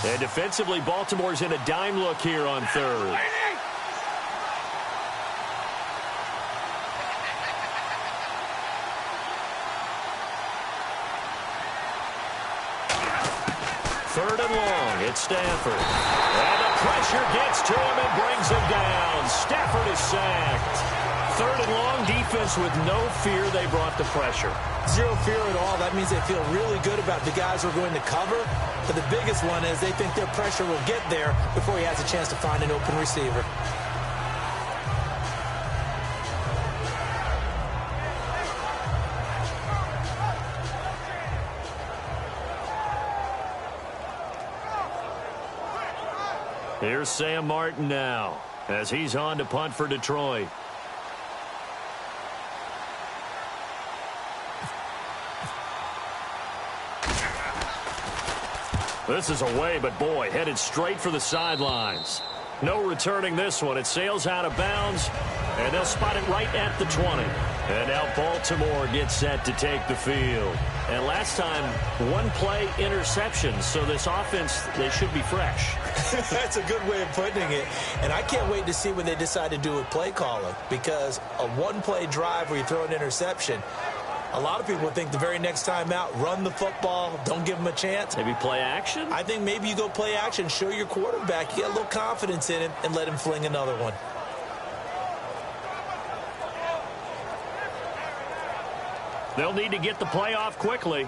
And defensively, Baltimore's in a dime look here on 3rd. and long. It's Stafford. And the pressure gets to him and brings him down. Stafford is sacked. 3rd and long, defense with no fear. They brought the pressure. Zero fear at all. That means they feel really good about the guys who are going to cover. But the biggest one is they think their pressure will get there before he has a chance to find an open receiver. Here's Sam Martin now as he's on to punt for Detroit. This is away, but boy, headed straight for the sidelines. No returning this one. It sails out of bounds, and they'll spot it right at the 20. And now Baltimore gets set to take the field. And last time, 1-play interception, so this offense, they should be fresh. That's a good way of putting it. And I can't wait to see what they decide to do with play calling, because a 1-play drive where you throw an interception, a lot of people think the very next time out, run the football, don't give them a chance. Maybe play action? I think maybe you go play action, show your quarterback, you get a little confidence in him, and let him fling another one. They'll need to get the play off quickly.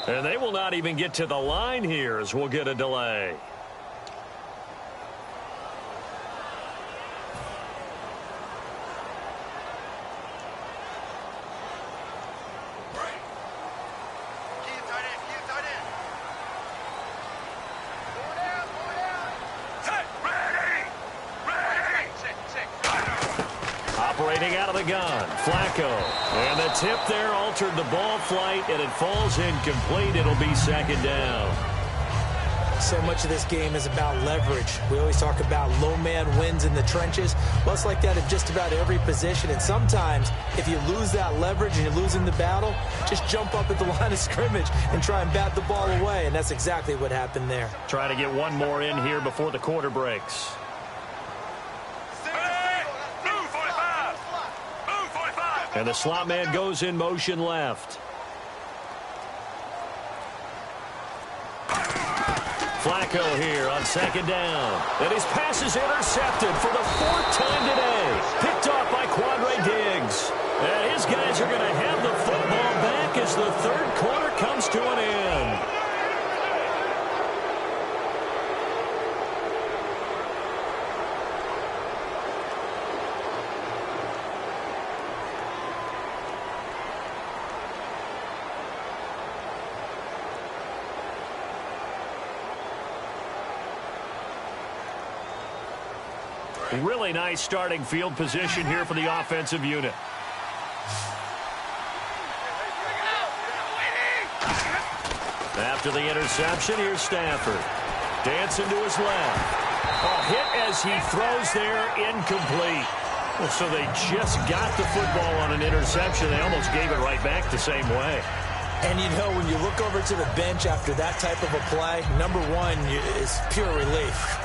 And they will not even get to the line here as we'll get a delay. Operating out of the gun, Flacco. And the tip there altered the ball flight, and it falls incomplete. It'll be 2nd down. So much of this game is about leverage. We always talk about low man wins in the trenches. Well, it's like that in just about every position. And sometimes, if you lose that leverage and you're losing the battle, just jump up at the line of scrimmage and try and bat the ball away. And that's exactly what happened there. Trying to get one more in here before the quarter breaks. And the slot man goes in motion left. Flacco here on 2nd down. And his pass is intercepted for the 4th time today. Picked off by Quandre Diggs. And his guys are going to have the football back as the 3rd quarter comes to an end. Really nice starting field position here for the offensive unit. After the interception, here's Stafford. Dancing to his left. A hit as he throws there, incomplete. Well, so they just got the football on an interception. They almost gave it right back the same way. And you know, when you look over to the bench after that type of a play, number one is pure relief.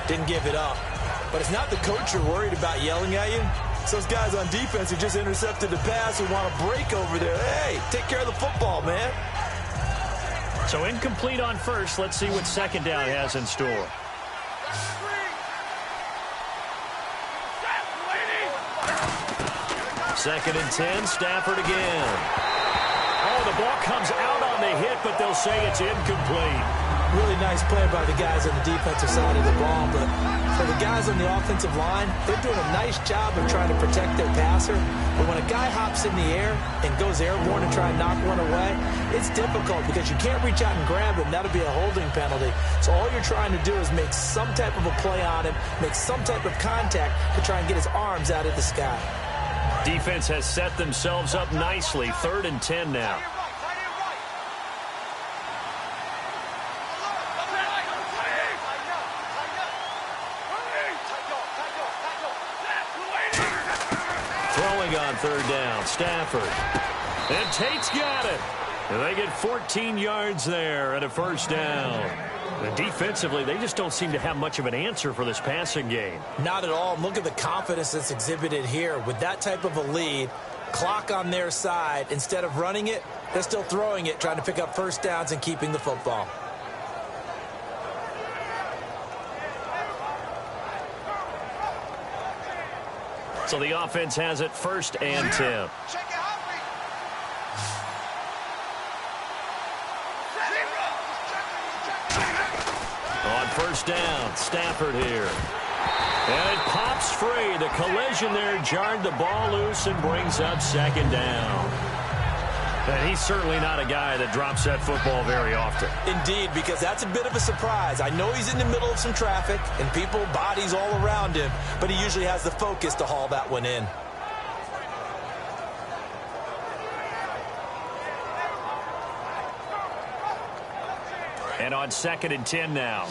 Didn't give it up. But it's not the coach you're worried about yelling at you. It's those guys on defense who just intercepted the pass who want to break over there. Hey, take care of the football, man. So incomplete on first. Let's see what 2nd down has in store. Second and 10, Stafford again. Oh, the ball comes out on the hit, but they'll say it's incomplete. Really nice play by the guys on the defensive side of the ball, but for the guys on the offensive line, they're doing a nice job of trying to protect their passer. But when a guy hops in the air and goes airborne and try and knock one away, it's difficult because you can't reach out and grab him. That'll be a holding penalty. So all you're trying to do is make some type of a play on him, make some type of contact to try and get his arms out of the sky. Defense has set themselves up nicely. 3rd and 10 now. Throwing on 3rd down, Stafford. And Tate's got it. And they get 14 yards there and a 1st down. And defensively, they just don't seem to have much of an answer for this passing game. Not at all. Look at the confidence that's exhibited here. With that type of a lead, Clock on their side. Instead of running it, they're still throwing it, trying to pick up first downs and keeping the football. So the offense has it 1st and 10. On 1st down, Stafford here. And it pops free. The collision there jarred the ball loose and brings up 2nd down. And he's certainly not a guy that drops that football very often. Indeed, because that's a bit of a surprise. I know he's in the middle of some traffic and people, bodies all around him, but he usually has the focus to haul that one in. And on 2nd and 10 now.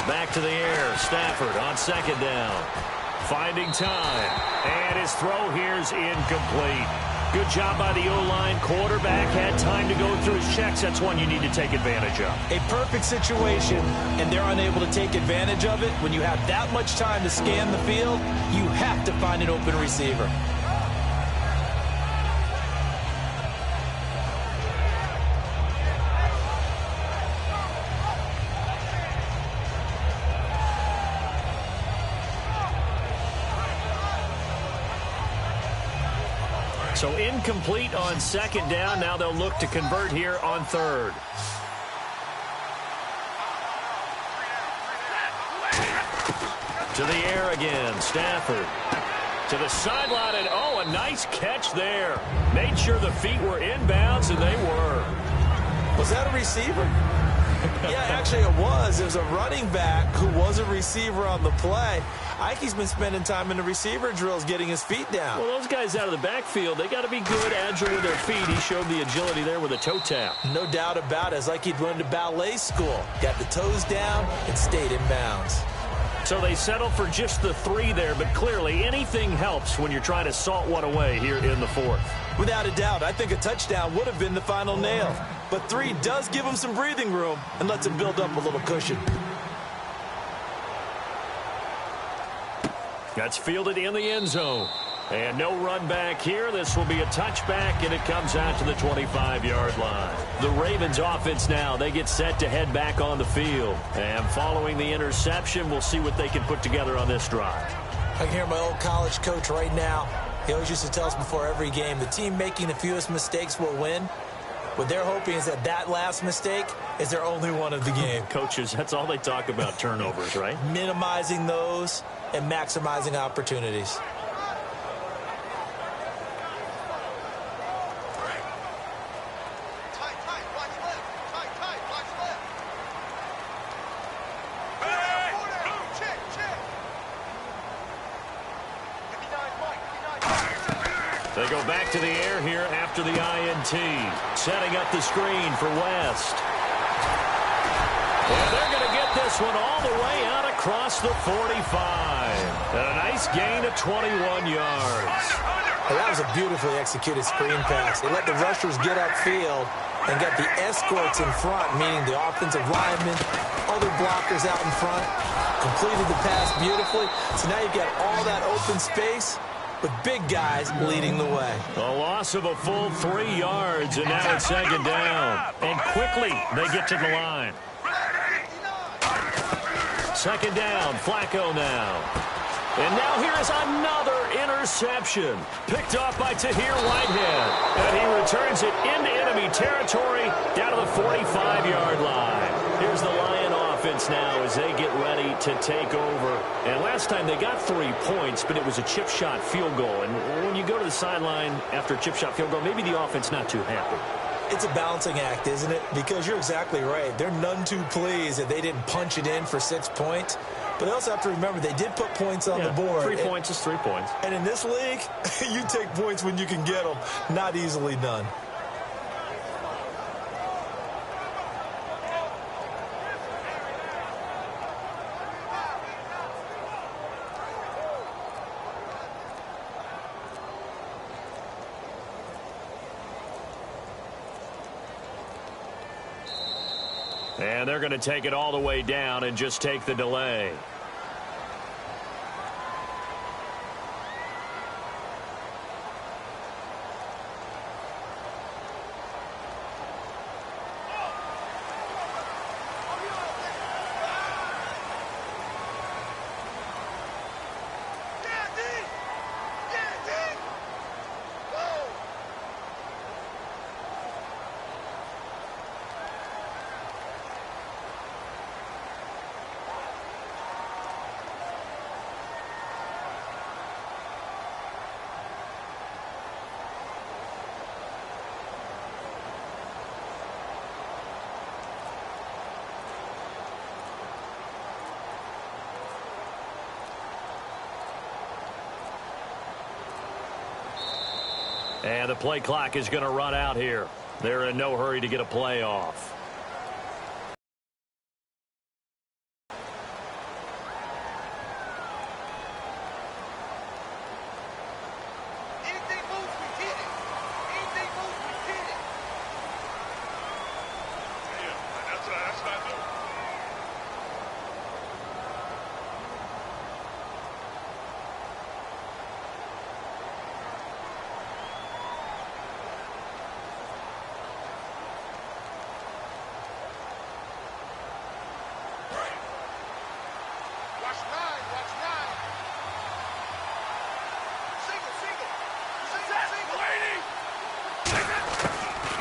Back to the air. Stafford on 2nd down. Finding time. And his throw here's incomplete. Good job by the O-line. Quarterback had time to go through his checks. That's one you need to take advantage of. A perfect situation, and they're unable to take advantage of it. When you have that much time to scan the field, you have to find an open receiver. So incomplete on 2nd down. Now they'll look to convert here on 3rd. To the air again. Stafford. To the sideline. And, oh, a nice catch there. Made sure the feet were inbounds, and they were. Was that a receiver? Yeah, actually it was. It was a running back who was a receiver on the play. Ike's been spending time in the receiver drills getting his feet down. Well, those guys out of the backfield, they got to be good, agile with their feet. He showed the agility there with a toe tap. No doubt about it. It's like he'd run to ballet school. Got the toes down and stayed in bounds. So they settle for just the 3 there, but clearly anything helps when you're trying to salt one away here in the 4th. Without a doubt, I think a touchdown would have been the final nail. But 3 does give him some breathing room and lets him build up a little cushion. That's fielded in the end zone. And no run back here. This will be a touchback, and it comes out to the 25-yard line. The Ravens offense now, they get set to head back on the field. And following the interception, we'll see what they can put together on this drive. I can hear my old college coach right now. He always used to tell us before every game, the team making the fewest mistakes will win. What they're hoping is that that last mistake is their only one of the game. Coaches, that's all they talk about, turnovers, right? Minimizing those and maximizing opportunities. They go back to the air here after the INT. Setting up the screen for West. And they're going to get this one all the way out across the 45. And a nice gain of 21 yards. Well, that was a beautifully executed screen pass. They let the rushers get upfield and got the escorts in front, meaning the offensive linemen, other blockers out in front, completed the pass beautifully. So now you've got all that open space with big guys leading the way. A loss of a full 3 yards, and now it's 2nd down. And quickly, they get to the line. 2nd down, Flacco now. And now here is another interception. Picked off by Tahir Whitehead. And he returns it into enemy territory down to the 45-yard line. Here's the Lion offense now as they get ready to take over. And last time they got 3 points, but it was a chip shot field goal. And when you go to the sideline after a chip shot field goal, maybe the offense not too happy. It's a balancing act, isn't it? Because you're exactly right. They're none too pleased that they didn't punch it in for 6 points. But they also have to remember they did put points on the board. 3 points is 3 points. And in this league, you take points when you can get them. Not easily done. And they're going to take it all the way down and just take the delay. And the play clock is going to run out here. They're in no hurry to get a play off. Anything moves, we hit it. Anything moves, we hit it. Yeah, that's what I do.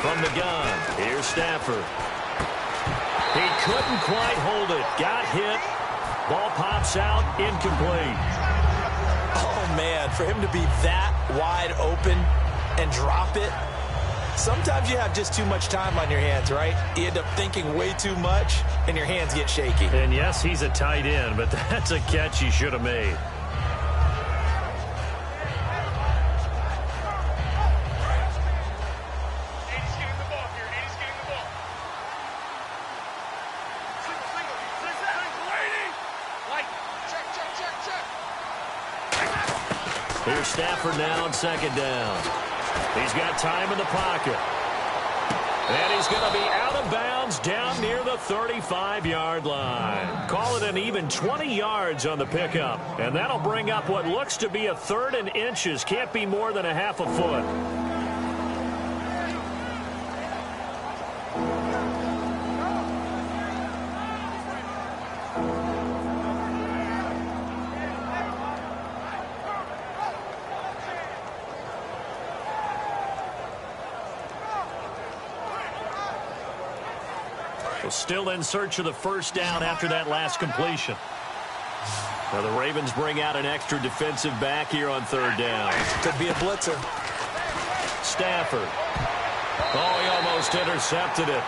From the gun, here's Stafford. He couldn't quite hold it. Got hit. Ball pops out, incomplete. Oh, man, for him to be that wide open and drop it, sometimes you have just too much time on your hands, right? You end up thinking way too much, and your hands get shaky. And, yes, he's a tight end, but that's a catch he should have made. Here's Stafford now on second down. He's got time in the pocket. And he's going to be out of bounds down near the 35-yard line. Call it an even 20 yards on the pickup. And that'll bring up what looks to be a 3rd and inches. Can't be more than a half a foot. Still in search of the first down after that last completion. Now the Ravens bring out an extra defensive back here on 3rd down. Could be a blitzer. Stafford. Oh, he almost intercepted it.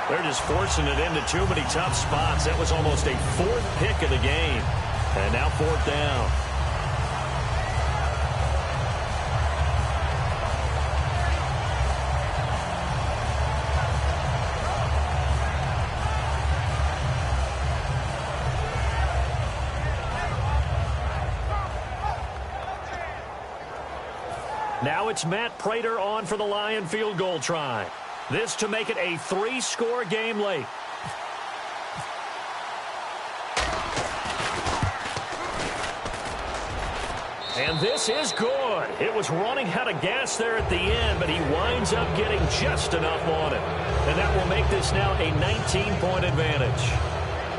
They're just forcing it into too many tough spots. That was almost a 4th pick of the game. And now 4th down. Now it's Matt Prater on for the Lion field goal try. This to make it a 3-score game late. And this is good. It was running out of gas there at the end, but he winds up getting just enough on it. And that will make this now a 19-point advantage.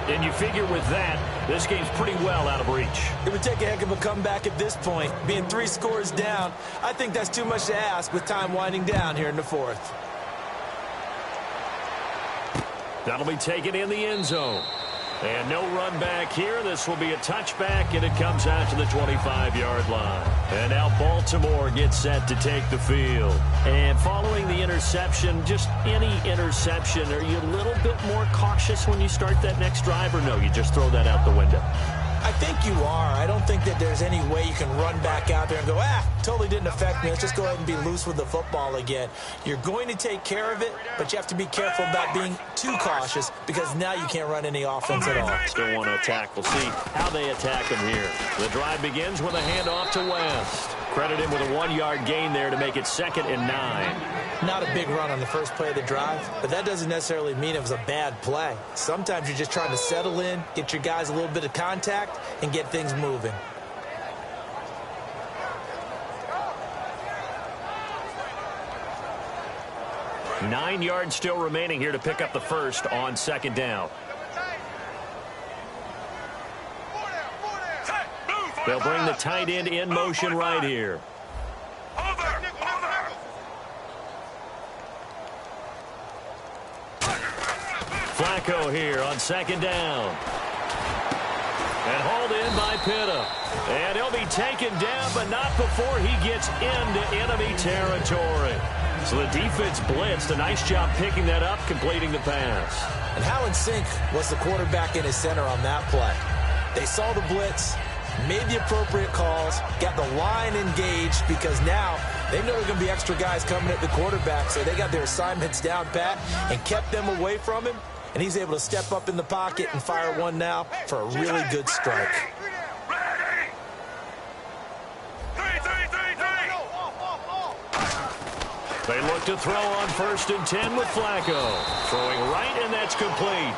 And you figure with that, this game's pretty well out of reach. It would take a heck of a comeback at this point. Being 3 scores down, I think that's too much to ask with time winding down here in the 4th. That'll be taken in the end zone. And no run back here. This will be a touchback, and it comes out to the 25-yard line. And now Baltimore gets set to take the field. And following the interception, just any interception, are you a little bit more cautious when you start that next drive, or no, you just throw that out the window? I think you are. I don't think that there's any way you can run back out there and go, totally didn't affect me. Let's just go ahead and be loose with the football again. You're going to take care of it, but you have to be careful about being too cautious because now you can't run any offense at all. Still want to attack. We'll see how they attack him here. The drive begins with a handoff to West. Credit him with a 1-yard gain there to make it 2nd and 9. Not a big run on the first play of the drive, but that doesn't necessarily mean it was a bad play. Sometimes you're just trying to settle in, get your guys a little bit of contact, and get things moving. Nine yards still remaining here to pick up the first on 2nd down. They'll bring the tight end in motion right here. Flacco here on 2nd down. And hauled in by Pitta. And he'll be taken down, but not before he gets into enemy territory. So the defense blitzed. A nice job picking that up, completing the pass. And how in sync was the quarterback in his center on that play? They saw the blitz, made the appropriate calls, got the line engaged, because now they know there are going to be extra guys coming at the quarterback, so they got their assignments down pat and kept them away from him, and he's able to step up in the pocket and fire one now for a really good strike. They look to throw on 1st and 10 with Flacco. Throwing right, and that's complete.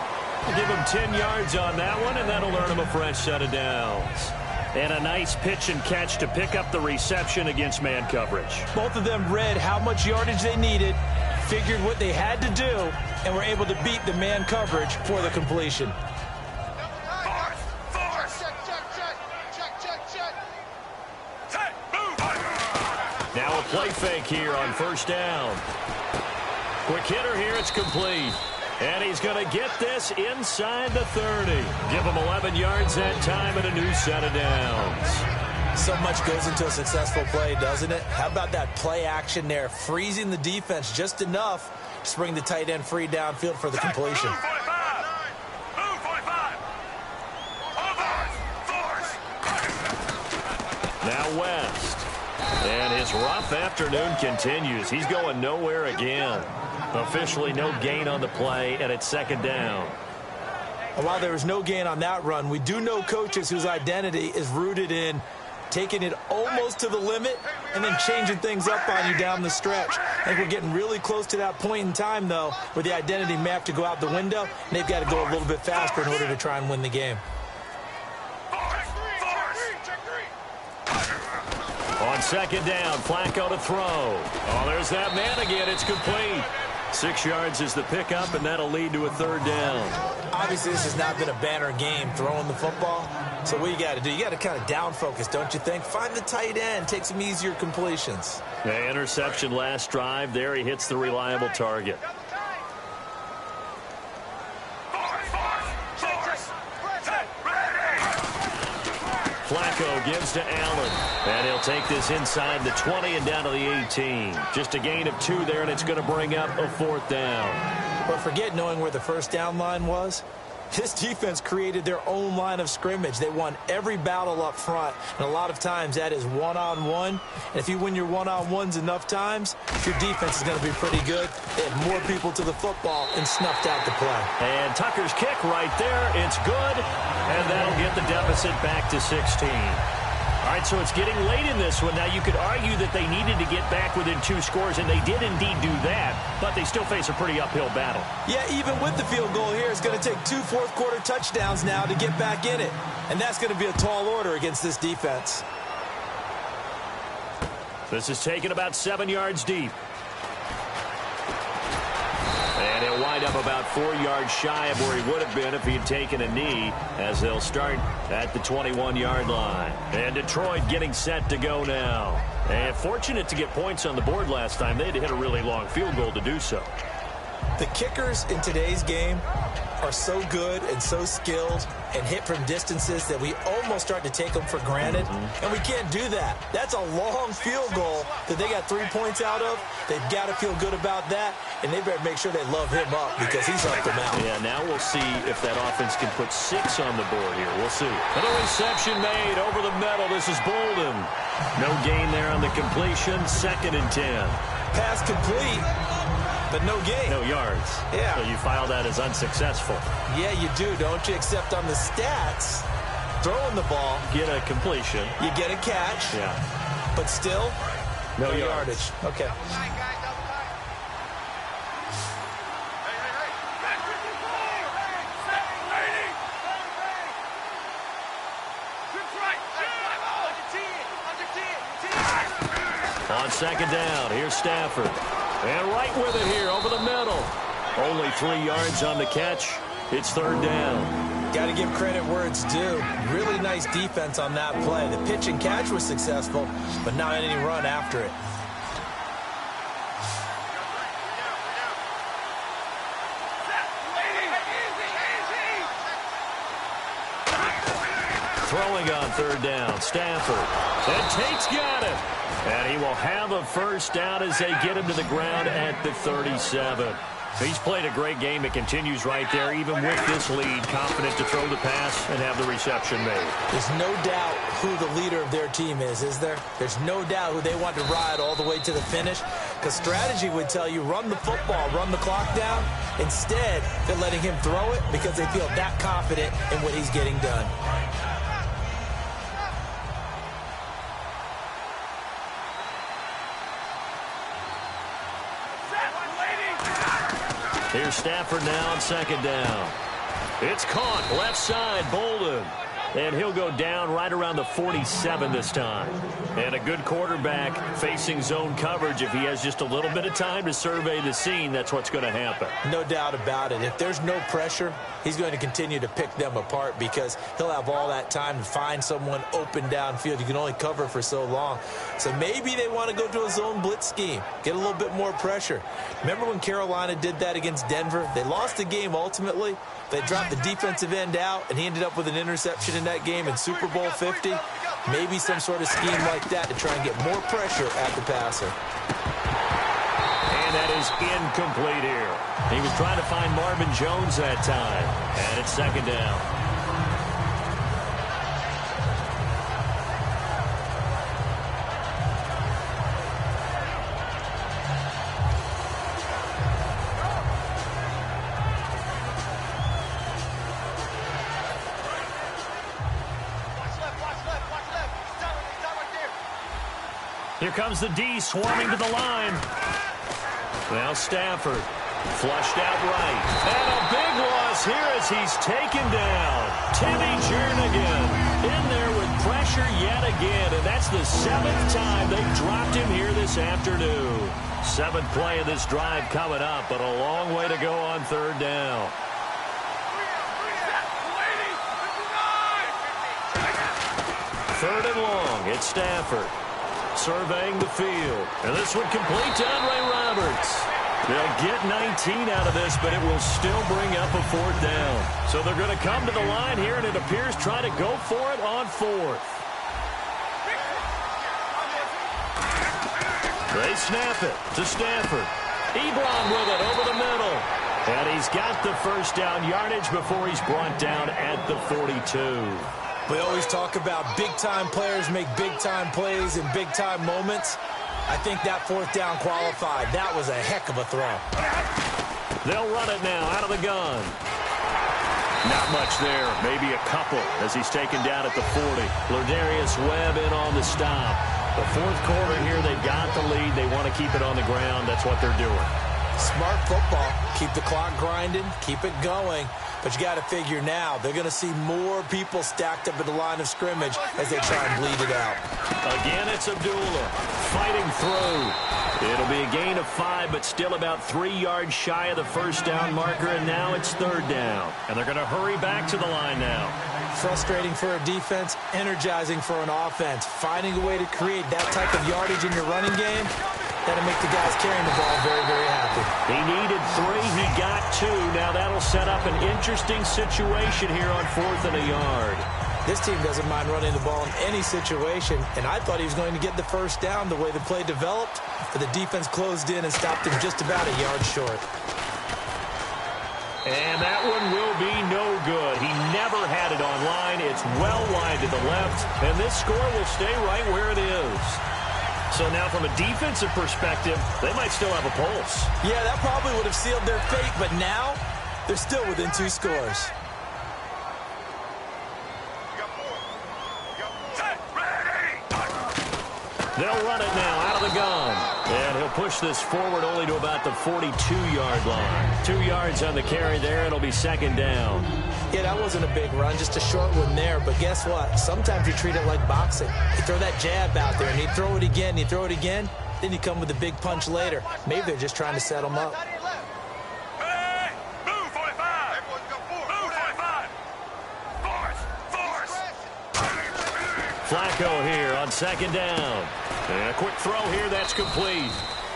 Give him 10 yards on that one, and that'll earn him a fresh set of downs. And a nice pitch and catch to pick up the reception against man coverage. Both of them read how much yardage they needed, figured what they had to do, and were able to beat the man coverage for the completion. Now a play fake here on 1st down. Quick hitter here, it's complete. And he's going to get this inside the 30. Give him 11 yards that time and a new set of downs. So much goes into a successful play, doesn't it? How about that play action there, freezing the defense just enough to bring the tight end free downfield for the completion. Now West. And his rough afternoon continues. He's going nowhere again. Officially no gain on the play, and it's 2nd down. And while there was no gain on that run, we do know coaches whose identity is rooted in taking it almost to the limit and then changing things up on you down the stretch. I think we're getting really close to that point in time, though, where the identity may have to go out the window, and they've got to go a little bit faster in order to try and win the game. On 2nd down, Flacco to throw. Oh, there's that man again. It's complete. 6 yards is the pickup, and that'll lead to a 3rd down. Obviously, this has not been a banner game throwing the football. So what you got to do, you got to kind of down focus, don't you think? Find the tight end, take some easier completions. The interception last drive. There he hits the reliable target. Flacco gives to Allen, and he'll take this inside the 20 and down to the 18. Just a gain of 2 there, and it's going to bring up a 4th down. But forget knowing where the 1st down line was. This defense created their own line of scrimmage. They won every battle up front, and a lot of times that is one-on-one. And if you win your one-on-ones enough times, your defense is going to be pretty good. They had more people to the football and snuffed out the play. And Tucker's kick right there. It's good, and that'll get the deficit back to 16. All right, so it's getting late in this one. Now, you could argue that they needed to get back within 2 scores, and they did indeed do that, but they still face a pretty uphill battle. Yeah, even with the field goal here, it's going to take 2 fourth-quarter touchdowns now to get back in it, and that's going to be a tall order against this defense. This is taken about 7 yards deep. And he'll wind up about 4 yards shy of where he would have been if he had taken a knee, as they'll start at the 21-yard line. And Detroit getting set to go now. And fortunate to get points on the board last time. They had to hit a really long field goal to do so. The kickers in today's game are so good and so skilled and hit from distances that we almost start to take them for granted, and we can't do that. That's a long field goal that they got 3 points out of. They've got to feel good about that, and they better make sure they love him up because he's helped them out. Yeah, now we'll see if that offense can put 6 on the board here. We'll see. And a reception made over the middle. This is Bolden. No gain there on the completion. 2nd and 10. Pass complete, but no gain. No yards. Yeah. So you file that as unsuccessful. Yeah, you do, don't you? Except on the stats, throwing the ball, Get a completion. you get a catch. Yeah. but still, no yardage. Okay. On second down, here's Stafford. And right with it here over the middle. Only 3 yards on the catch. It's third down. Got to give credit where it's due. Really nice defense on that play. The pitch and catch was successful, but not any run after it. Throwing on third down, Stafford. And Tate's got it. And he will have a first down as they get him to the ground at the 37. He's played a great game. It continues right there, even with this lead, confident to throw the pass and have the reception made. There's no doubt who the leader of their team is there? There's no doubt who they want to ride all the way to the finish, because strategy would tell you run the football, run the clock down. Instead, they're letting him throw it because they feel that confident in what he's getting done. Here's Stafford now on second down. It's caught left side, Bolden. And he'll go down right around the 47 this time. And a good quarterback facing zone coverage. If he has just a little bit of time to survey the scene, that's what's going to happen. No doubt about it. If there's no pressure, he's going to continue to pick them apart because he'll have all that time to find someone open downfield. You can only cover for so long. So maybe they want to go to a zone blitz scheme, get a little bit more pressure. Remember when Carolina did that against Denver? They lost the game ultimately. They dropped the defensive end out, and he ended up with an interception in that game in Super Bowl 50. Maybe some sort of scheme like that to try and get more pressure at the passer. And that is incomplete here. He was trying to find Marvin Jones that time. And it's second down. Here comes the D swarming to the line. Now Stafford flushed out right. And a big loss here as he's taken down. Timmy Jernigan in there with pressure yet again. And that's the 7th time they've dropped him here this afternoon. 7th play of this drive coming up, but a long way to go on third down. Third and long. It's Stafford. Surveying the field. And this one complete to Andre Roberts. They'll get 19 out of this, but it will still bring up a 4th down. So they're going to come to the line here, and it appears try to go for it on 4th. They snap it to Stafford. Ebron with it over the middle. And he's got the first down yardage before he's brought down at the 42. We always talk about big-time players make big-time plays in big-time moments. I think that 4th down qualified. That was a heck of a throw. They'll run it now out of the gun. Not much there. Maybe a couple as he's taken down at the 40. Lardarius Webb in on the stop. The 4th quarter here, they've got the lead. They want to keep it on the ground. That's what they're doing. Smart football. Keep the clock grinding. Keep it going. But you got to figure now, they're going to see more people stacked up at the line of scrimmage as they try and bleed it out. Again, it's Abdullah fighting through. It'll be a gain of 5, but still about 3 yards shy of the first down marker, and now it's third down. And they're going to hurry back to the line now. Frustrating for a defense, energizing for an offense. Finding a way to create that type of yardage in your running game, that'll make the guys carrying the ball very, very happy. He needed 3. He got 2. Now that'll set up an interesting situation here on 4th and a yard. This team doesn't mind running the ball in any situation, and I thought he was going to get the first down the way the play developed, but the defense closed in and stopped him just about a yard short. And that one will be no good. He never had it on line. It's well wide to the left, and this score will stay right where it is. So now from a defensive perspective, they might still have a pulse. Yeah, that probably would have sealed their fate, but now they're still within 2 scores. They'll run it now out of the gun. And he'll push this forward only to about the 42-yard line. 2 yards on the carry there. It'll be second down. Yeah, that wasn't a big run, just a short one there. But guess what? Sometimes you treat it like boxing. You throw that jab out there, and you throw it again, you throw it again, then you come with a big punch later. Maybe they're just trying to set them up. Hey, move 45. Everyone's got 4. Move 45. Force. Flacco here on second down. And a quick throw here, that's complete.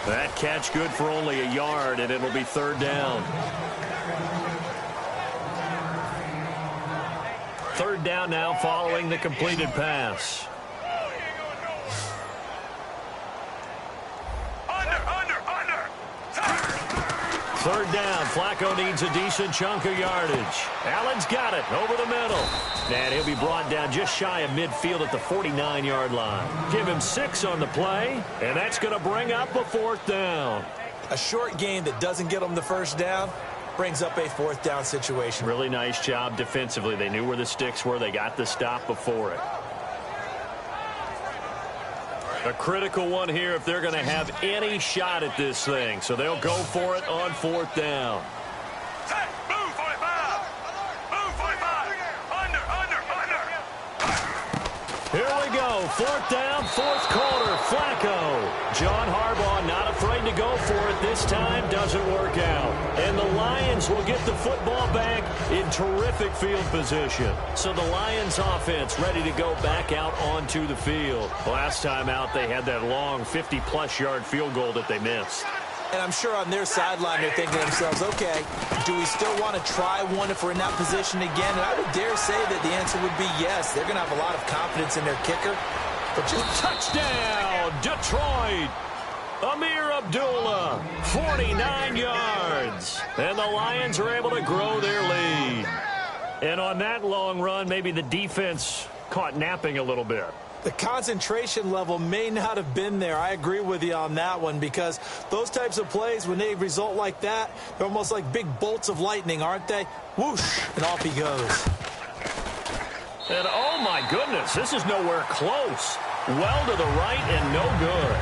That catch good for only a yard, and it'll be third down. Third down now following the completed pass. Third down. Flacco needs a decent chunk of yardage. Allen's got it over the middle. And he'll be brought down just shy of midfield at the 49-yard line. Give him 6 on the play, and that's going to bring up a fourth down. A short game that doesn't get them the first down brings up a fourth down situation. Really nice job defensively. They knew where the sticks were. They got the stop before it. A critical one here if they're going to have any shot at this thing. So they'll go for it on fourth down. Set. Move 45. Move 45. Under. Here we go. Fourth down, fourth quarter. Flacco. John Harbaugh not afraid to go for it this time. Doesn't work out. And the Lions will get the football back in terrific field position. So the Lions offense ready to go back out onto the field. Last time out, they had that long 50-plus yard field goal that they missed. And I'm sure on their sideline they're thinking to themselves, okay, do we still want to try one if we're in that position again? And I would dare say that the answer would be yes. They're going to have a lot of confidence in their kicker. But just touchdown, Detroit. Amir Abdullah, 49 yards. And the Lions are able to grow their lead. And on that long run, maybe the defense caught napping a little bit. The concentration level may not have been there. I agree with you on that one, because those types of plays, when they result like that, they're almost like big bolts of lightning, aren't they? Whoosh, and off he goes. And oh my goodness, this is nowhere close. Well to the right and no good.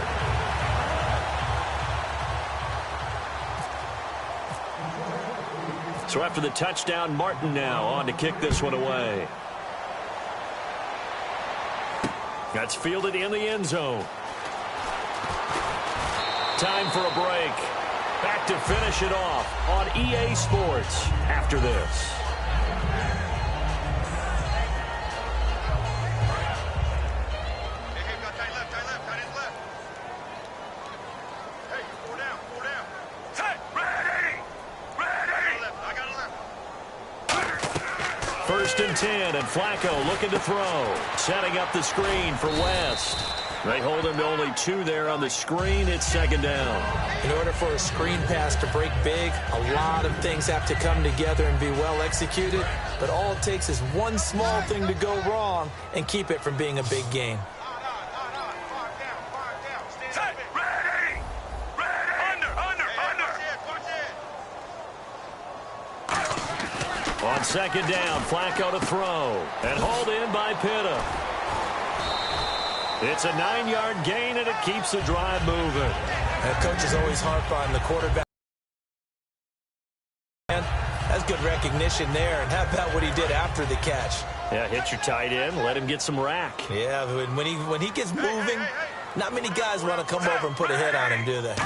So after the touchdown, Martin now on to kick this one away. That's fielded in the end zone. Time for a break. Back to finish it off on EA Sports after this. Hey, got tight left, tight end left. Hey, 4 down. Set. Ready. I got it left. First and 10, and Flacco looking to throw. Setting up the screen for West. They hold him to only 2 there on the screen. It's second down. In order for a screen pass to break big, a lot of things have to come together and be well executed. But all it takes is one small thing to go wrong and keep it from being a big game. Set. Ready. Under. On second down, Flacco to throw. And hauled in by Pitta. It's a 9-yard gain, and it keeps the drive moving. And coaches always harp on the quarterback. That's good recognition there. And how about what he did after the catch? Yeah, hit your tight end, let him get some rack. Yeah, when he gets moving, not many guys want to come over and put a hit on him, do they?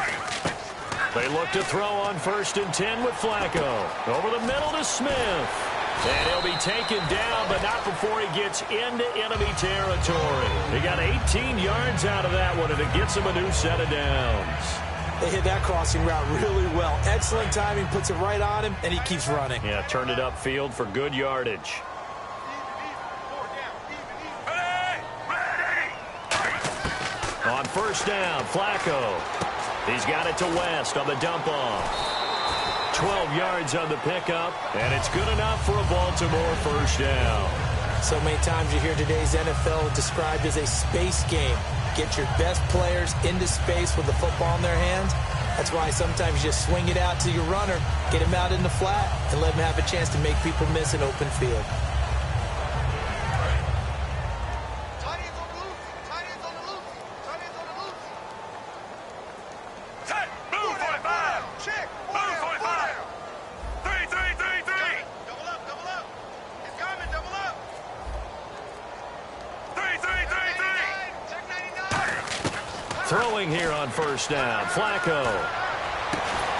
They look to throw on first and 10 with Flacco. Over the middle to Smith. And he'll be taken down, but not before he gets into enemy territory. He got 18 yards out of that one, and it gets him a new set of downs. They hit that crossing route really well. Excellent timing, puts it right on him, and he keeps running. Yeah, turned it upfield for good yardage. On first down, Flacco. He's got it to West on the dump-off. 12 yards on the pickup, and it's good enough for a Baltimore first down. So many times you hear today's NFL described as a space game. Get your best players into space with the football in their hands. That's why sometimes you just swing it out to your runner, get him out in the flat, and let him have a chance to make people miss an open field. Check. Move 45. Check. Move 45. 3, 3, 3, 3. Double up, double up. It's coming, double up. 3, 3, 3, 3. Check 99. Throwing here on first down. Flacco.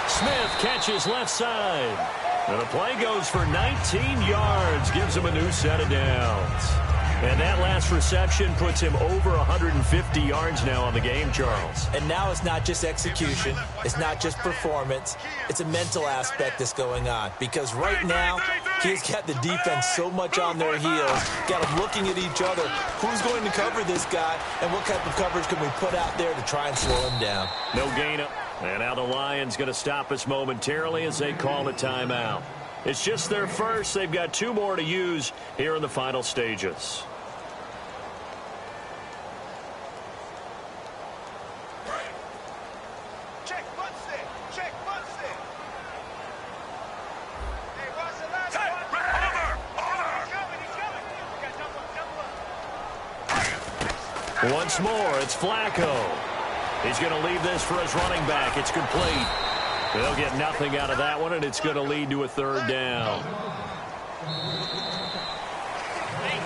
Smith catches left side. And the play goes for 19 yards. Gives him a new set of downs. And that last reception puts him over 150 yards now on the game, Charles. And now it's not just execution. It's not just performance. It's a mental aspect that's going on. Because right now, he's got the defense so much on their heels. Got them looking at each other. Who's going to cover this guy? And what type of coverage can we put out there to try and slow him down? No gain up. And now the Lions going to stop us momentarily as they call a timeout. It's just their first. They've got 2 more to use here in the final stages. Check, one stick. Check, one stick. Hey, what's the last one? Over. He's coming. We got double up. Once more, it's Flacco. He's going to leave this for his running back. It's complete. They'll get nothing out of that one, and it's going to lead to a 3rd down.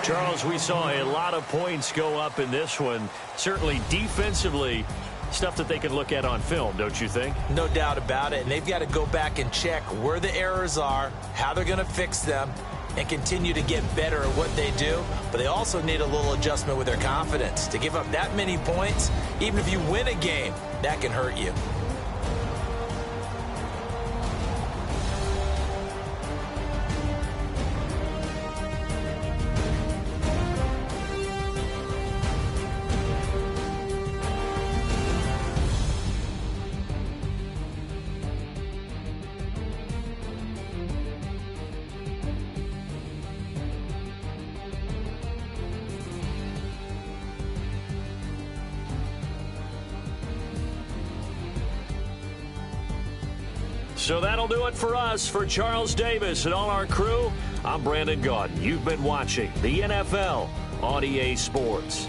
Charles, we saw a lot of points go up in this one. Certainly defensively, stuff that they can look at on film, don't you think? No doubt about it. And they've got to go back and check where the errors are, how they're going to fix them, and continue to get better at what they do. But they also need a little adjustment with their confidence. To give up that many points, even if you win a game, that can hurt you. So that'll do it for us. For Charles Davis and all our crew, I'm Brandon Gaudin. You've been watching the NFL on EA Sports.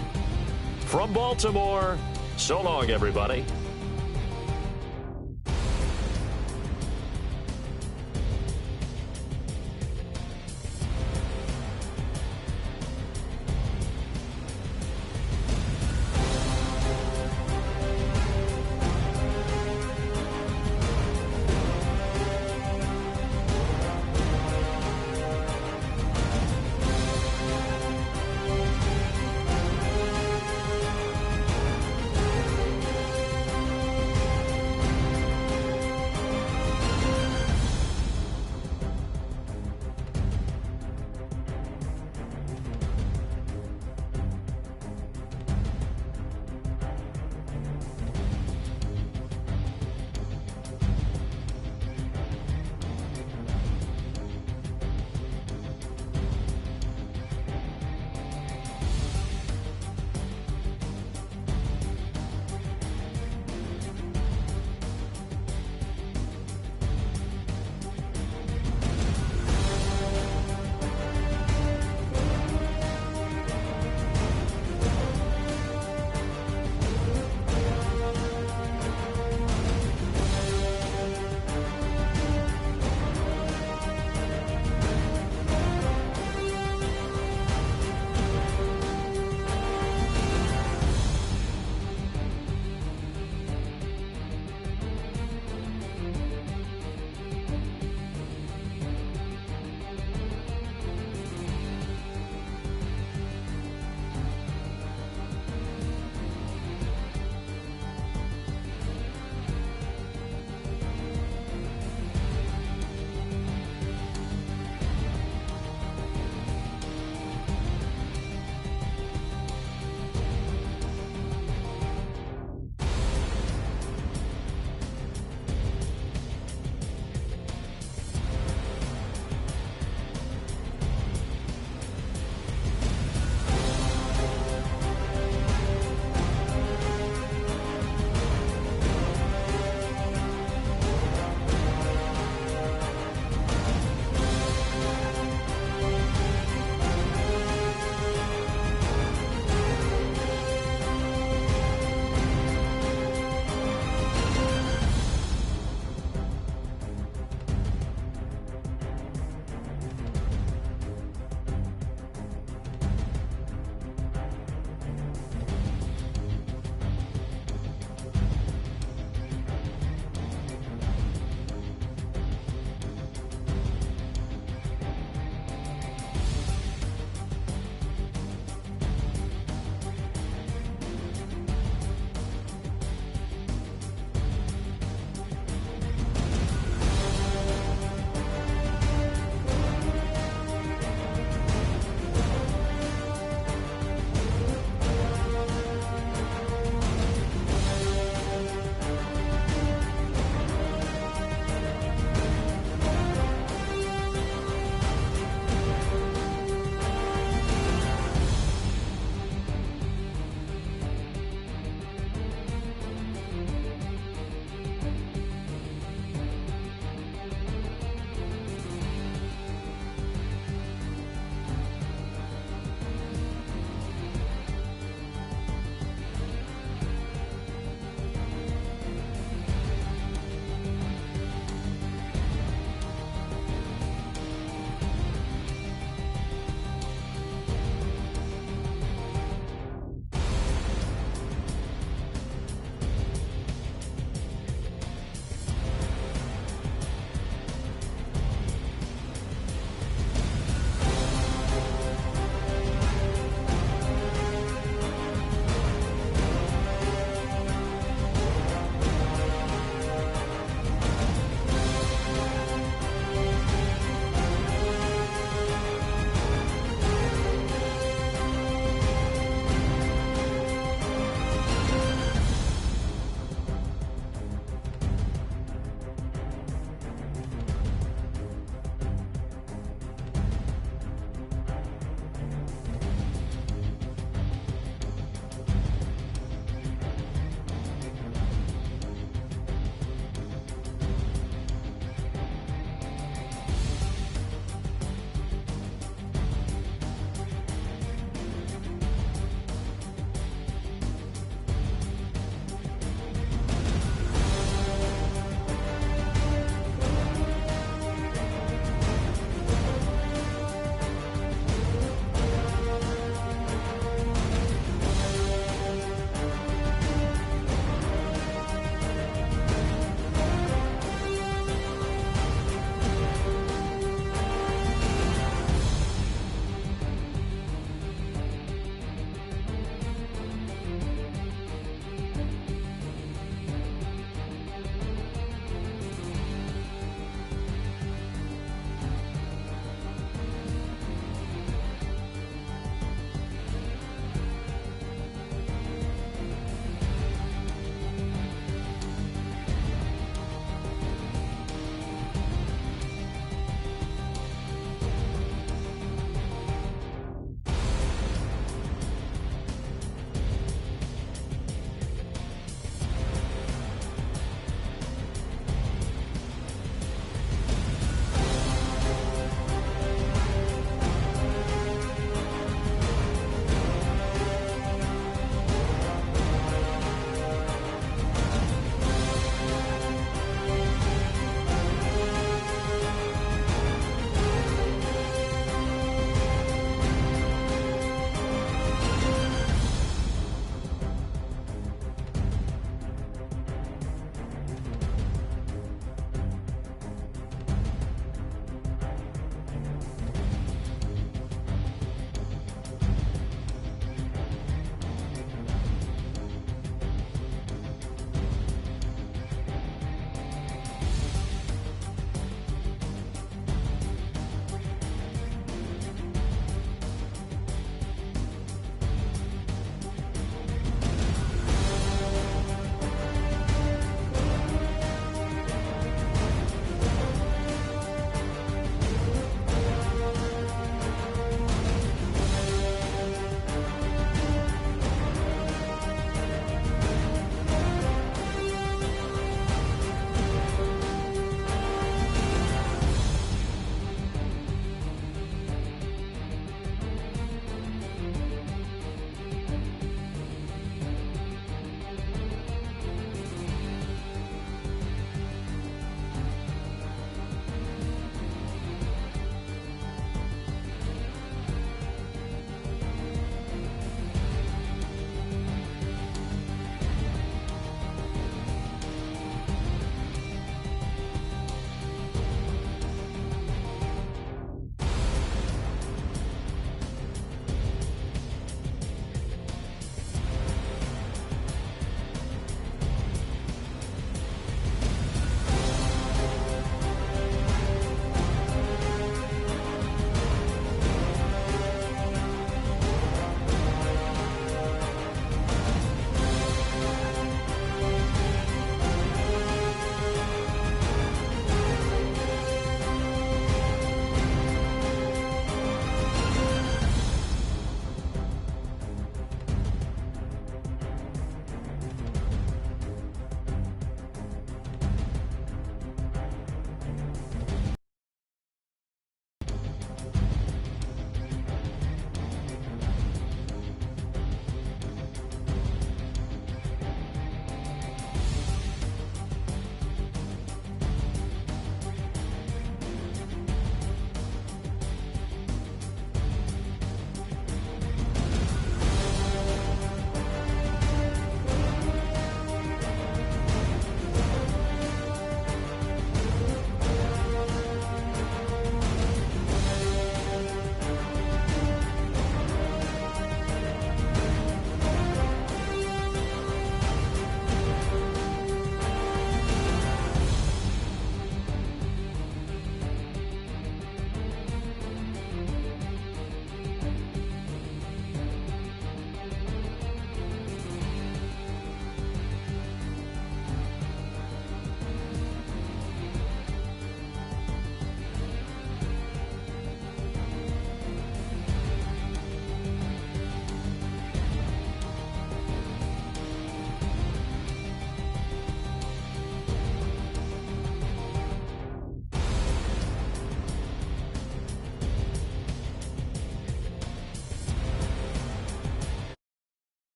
From Baltimore, so long, everybody.